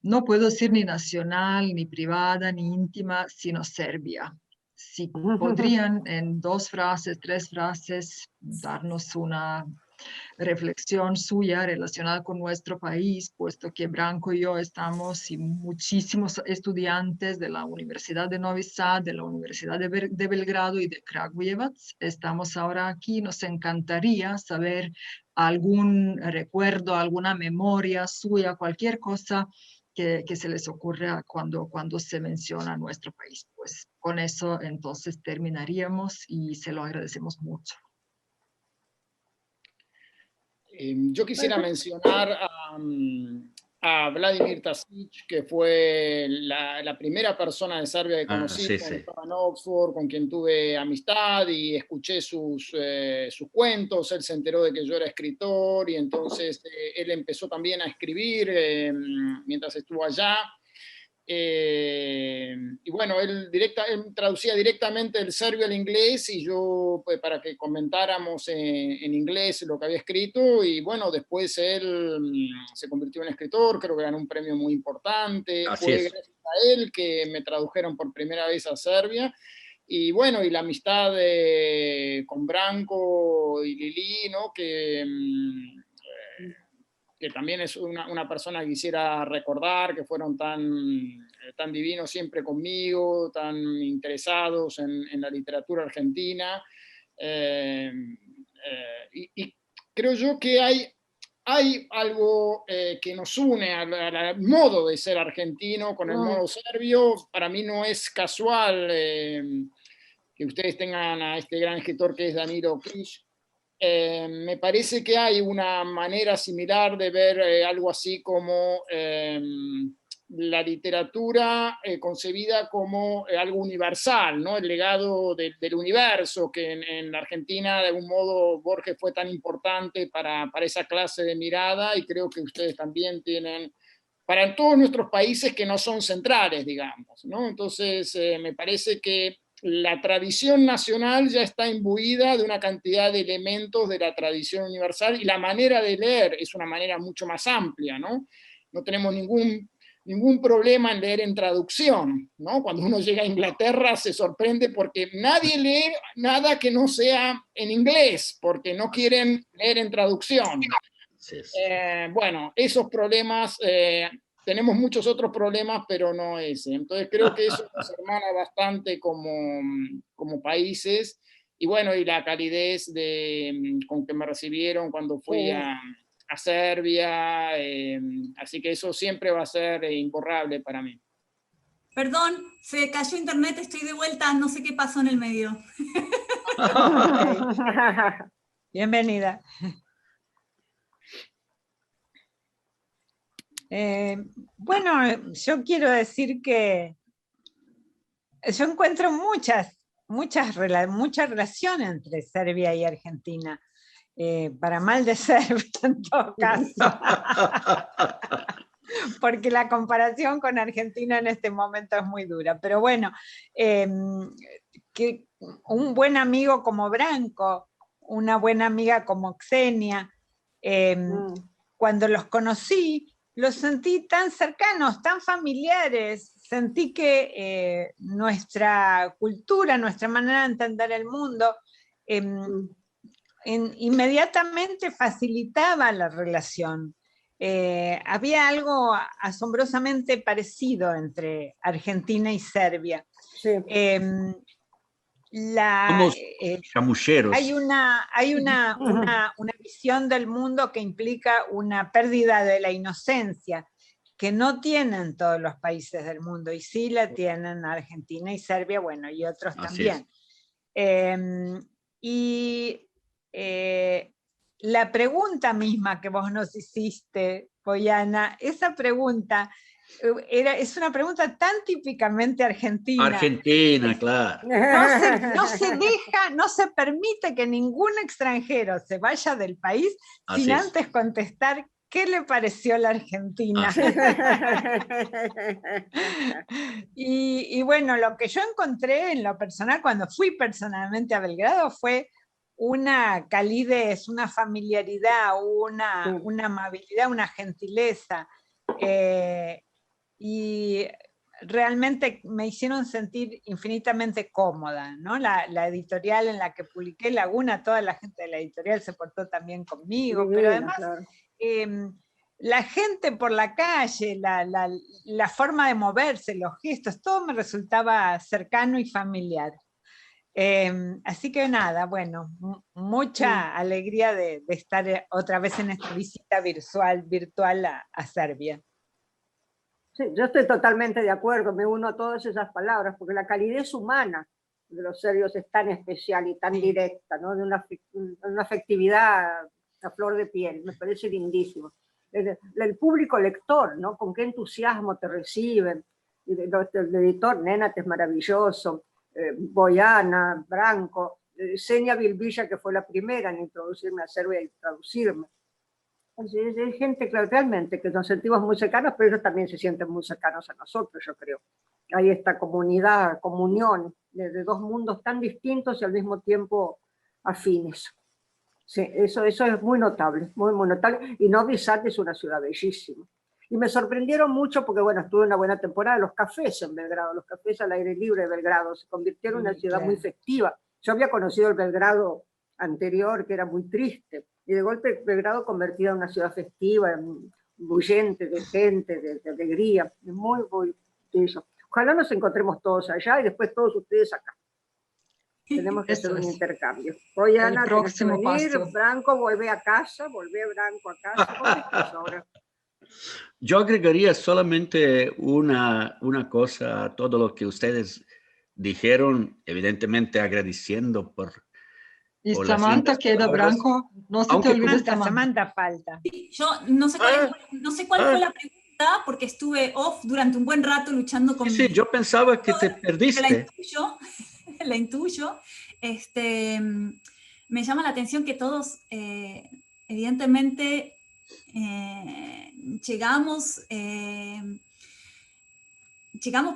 no puedo decir ni nacional, ni privada, ni íntima, sino serbia. Si podrían en 2 frases, 3 frases darnos una reflexión suya relacionada con nuestro país, puesto que Branko y yo estamos y muchísimos estudiantes de la Universidad de Novi Sad, de la Universidad de Belgrado y de Kragujevac, estamos ahora aquí. Nos encantaría saber algún recuerdo, alguna memoria suya, cualquier cosa que se les ocurra cuando se menciona nuestro país. Pues con eso entonces terminaríamos y se lo agradecemos mucho. Yo quisiera mencionar a Vladimir Tasić, que fue la primera persona de Serbia que conocí cuando estaba en Oxford, con quien tuve amistad y escuché sus cuentos. Él se enteró de que yo era escritor y entonces él empezó también a escribir mientras estuvo allá. Y bueno, él traducía directamente del serbio al inglés y yo, pues, para que comentáramos en inglés lo que había escrito, y bueno, después él se convirtió en escritor, creo que ganó un premio muy importante. Fue gracias a él que me tradujeron por primera vez a Serbia. Y bueno, y la amistad con Branko y Lili, ¿no? Que también es una persona que quisiera recordar, que fueron tan divinos siempre conmigo, tan interesados en la literatura argentina. Y creo yo que hay algo que nos une al modo de ser argentino con el modo serbio. Para mí no es casual que ustedes tengan a este gran escritor que es Danilo Križ. Me parece que hay una manera similar de ver algo así como la literatura concebida como algo universal, ¿no? El legado del universo, que en la Argentina de algún modo Borges fue tan importante para esa clase de mirada, y creo que ustedes también tienen para todos nuestros países que no son centrales, digamos, ¿no? Entonces me parece que la tradición nacional ya está imbuida de una cantidad de elementos de la tradición universal, y la manera de leer es una manera mucho más amplia, ¿no? No tenemos ningún problema en leer en traducción, ¿no? Cuando uno llega a Inglaterra se sorprende porque nadie lee nada que no sea en inglés, porque no quieren leer en traducción. Bueno, esos problemas... tenemos muchos otros problemas, pero no ese. Entonces creo que eso nos hermana bastante como países. Y bueno, y la calidez con que me recibieron cuando fui a Serbia. Así que eso siempre va a ser imborrable para mí. Perdón, se cayó internet, estoy de vuelta, no sé qué pasó en el medio. Bienvenida. Bueno, yo quiero decir que yo encuentro mucha relación entre Serbia y Argentina, para mal de Serbia en todo caso, porque la comparación con Argentina en este momento es muy dura, pero bueno, que un buen amigo como Branko, una buena amiga como Xenia, cuando los conocí, los sentí tan cercanos, tan familiares. Sentí que nuestra cultura, nuestra manera de entender el mundo, inmediatamente facilitaba la relación. Había algo asombrosamente parecido entre Argentina y Serbia. Sí. Somos chamulleros. Hay una visión del mundo que implica una pérdida de la inocencia, que no tienen todos los países del mundo, y sí la tienen Argentina y Serbia, bueno, y otros también. La pregunta misma que vos nos hiciste, Boyana, esa pregunta es una pregunta tan típicamente argentina. Argentina, claro. No se permite que ningún extranjero se vaya del país sin antes contestar qué le pareció la Argentina. Y bueno, lo que yo encontré en lo personal, cuando fui personalmente a Belgrado, fue una calidez, una familiaridad, una amabilidad, una gentileza. Y realmente me hicieron sentir infinitamente cómoda, ¿no? La editorial en la que publiqué, Laguna, toda la gente de la editorial se portó también conmigo, pero además la gente por la calle, la forma de moverse, los gestos, todo me resultaba cercano y familiar. Así que nada, bueno, mucha alegría de estar otra vez en esta visita virtual a Serbia. Sí, yo estoy totalmente de acuerdo, me uno a todas esas palabras, porque la calidez humana de los serbios es tan especial y tan directa, ¿no? De una afectividad a flor de piel, me parece lindísimo. El público lector, ¿no? Con qué entusiasmo te reciben. El editor Nenad es maravilloso, Bojana, Branko, Senja Bilbilla, que fue la primera en introducirme a Serbia y traducirme. Hay gente, claro, realmente, que nos sentimos muy cercanos, pero ellos también se sienten muy cercanos a nosotros, yo creo. Hay esta comunidad, comunión de dos mundos tan distintos y al mismo tiempo afines. Sí, eso es muy notable, muy, muy notable. Y Novi Sad es una ciudad bellísima. Y me sorprendieron mucho porque, bueno, estuve una buena temporada, los cafés en Belgrado, los cafés al aire libre de Belgrado, se convirtieron en una ciudad muy festiva. Yo había conocido el Belgrado anterior, que era muy triste, y de golpe Belgrado convertida en una ciudad festiva, bullente, de gente, de alegría, muy, muy bello. Ojalá nos encontremos todos allá y después todos ustedes acá. Tenemos que hacer un intercambio. Oye, Ana, tienes que venir, Branko, volvé a casa, Branko a casa. ¿Dónde estás ahora? Yo agregaría solamente una cosa a todo lo que ustedes dijeron, evidentemente agradeciendo por... Y Samantha queda, Branko, no se te olvide Samantha falta. Sí, yo no sé cuál fue la pregunta, porque estuve off durante un buen rato luchando con Sí, yo pensaba que te perdiste. La intuyo. Me llama la atención que todos, evidentemente, llegamos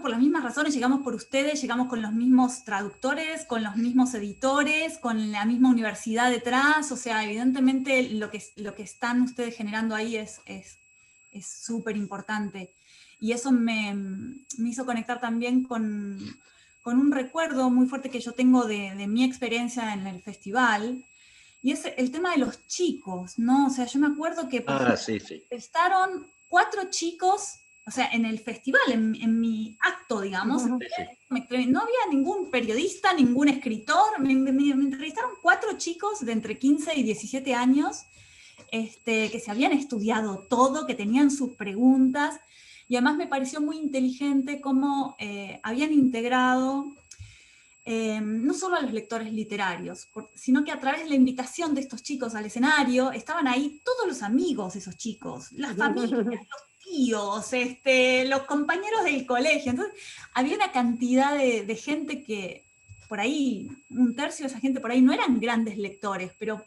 por las mismas razones, llegamos por ustedes, llegamos con los mismos traductores, con los mismos editores, con la misma universidad detrás, o sea, evidentemente lo que están ustedes generando ahí es súper importante. Y eso me hizo conectar también con un recuerdo muy fuerte que yo tengo de mi experiencia en el festival, y es el tema de los chicos, ¿no? O sea, yo me acuerdo que estaron 4 chicos, o sea, en el festival, en mi acto, digamos, no había ningún periodista, ningún escritor, me entrevistaron 4 chicos de entre 15 y 17 años, que se habían estudiado todo, que tenían sus preguntas, y además me pareció muy inteligente cómo habían integrado no solo a los lectores literarios, sino que a través de la invitación de estos chicos al escenario, estaban ahí todos los amigos de esos chicos, las familias, los tíos, los compañeros del colegio. Entonces, había una cantidad de gente que, por ahí, un tercio de esa gente por ahí no eran grandes lectores, pero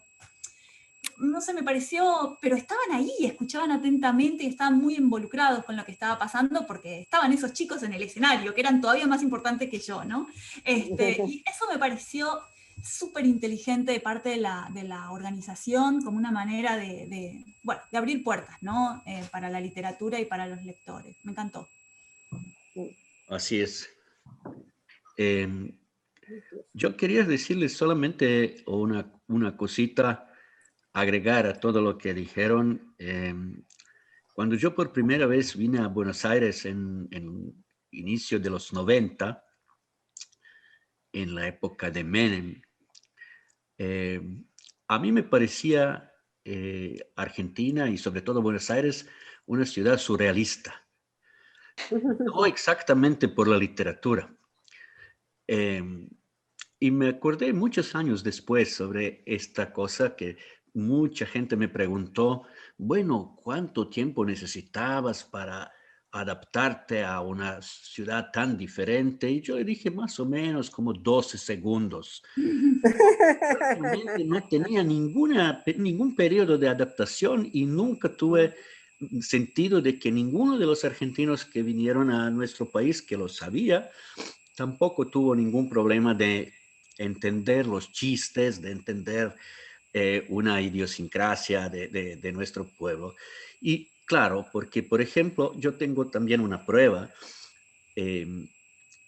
no sé, me pareció, pero estaban ahí, escuchaban atentamente y estaban muy involucrados con lo que estaba pasando porque estaban esos chicos en el escenario, que eran todavía más importantes que yo, ¿no? Y eso me pareció súper inteligente de parte de la organización, como una manera de abrir puertas, ¿no? Para la literatura y para los lectores. Me encantó. Así es. Yo quería decirles solamente una cosita, agregar a todo lo que dijeron. Cuando yo por primera vez vine a Buenos Aires en inicio de los 90, en la época de Menem, a mí me parecía Argentina y sobre todo Buenos Aires una ciudad surrealista. No exactamente por la literatura. Y me acordé muchos años después sobre esta cosa que mucha gente me preguntó, bueno, ¿cuánto tiempo necesitabas para adaptarte a una ciudad tan diferente? Y yo le dije más o menos como 12 segundos. Realmente no tenía ningún periodo de adaptación y nunca tuve sentido de que ninguno de los argentinos que vinieron a nuestro país, que lo sabía, tampoco tuvo ningún problema de entender los chistes, de entender una idiosincrasia de nuestro pueblo. Y claro, porque por ejemplo, yo tengo también una prueba.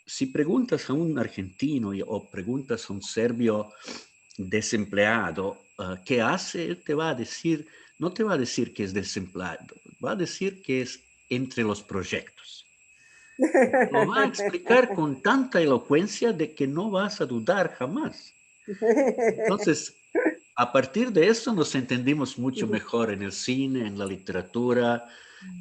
Si preguntas a un argentino o preguntas a un serbio desempleado, ¿qué hace? Él te va a decir, no te va a decir que es desempleado, va a decir que es entre los proyectos. Lo va a explicar con tanta elocuencia de que no vas a dudar jamás. Entonces, a partir de eso nos entendimos mucho mejor en el cine, en la literatura,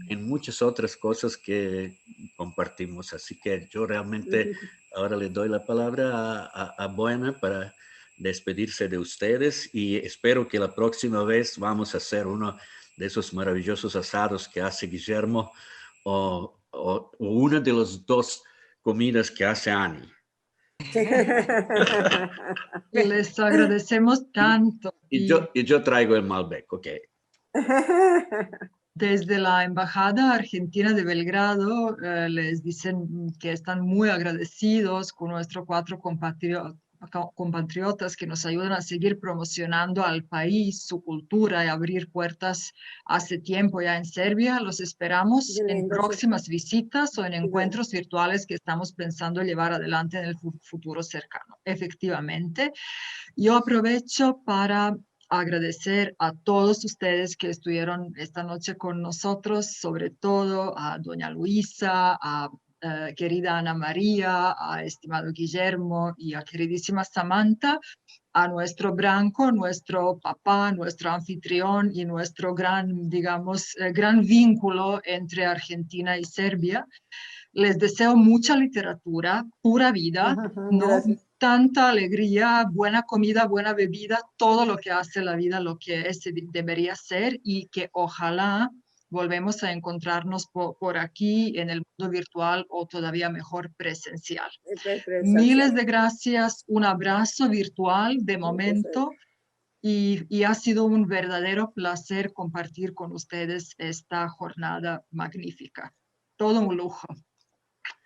en muchas otras cosas que compartimos. Así que yo realmente ahora le doy la palabra a Boyana para despedirse de ustedes y espero que la próxima vez vamos a hacer uno de esos maravillosos asados que hace Guillermo o una de las dos comidas que hace Ani. Les agradecemos tanto. Y yo traigo el Malbec, ok. Desde la Embajada Argentina de Belgrado les dicen que están muy agradecidos con nuestros 4 compatriotas que nos ayudan a seguir promocionando al país, su cultura y abrir puertas hace tiempo ya en Serbia. Los esperamos en próximas visitas o en encuentros virtuales que estamos pensando llevar adelante en el futuro cercano. Efectivamente, yo aprovecho para agradecer a todos ustedes que estuvieron esta noche con nosotros, sobre todo a doña Luisa, a querida Ana María, a estimado Guillermo y a queridísima Samantha, a nuestro Branco, nuestro papá, nuestro anfitrión y nuestro gran, digamos, gran vínculo entre Argentina y Serbia. Les deseo mucha literatura, pura vida, ¿no? Tanta alegría, buena comida, buena bebida, todo lo que hace la vida, lo que debería ser y que ojalá volvemos a encontrarnos por aquí en el mundo virtual o todavía mejor presencial. Miles de gracias, un abrazo virtual de momento y ha sido un verdadero placer compartir con ustedes esta jornada magnífica. Todo un lujo.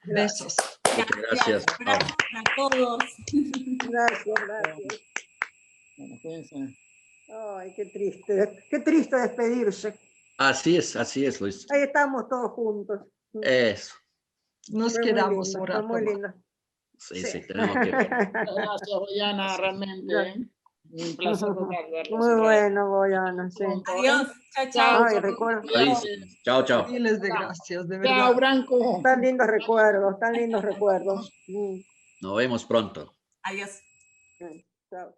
Besos. Gracias. Gracias a todos. Gracias. Ay, qué triste despedirse. Así es, Luis. Ahí estamos todos juntos. Eso. Nos quedamos un rato. Muy lindo. Sí, tenemos que ver. Gracias, Boyana, realmente. Un placer verlos. Muy bueno, Boyana, sí. Adiós. Chao. Ay, recuerdo. Chao. Miles de gracias, de verdad. Chao, Branco. Tan lindos recuerdos. Nos vemos pronto. Adiós. Chao.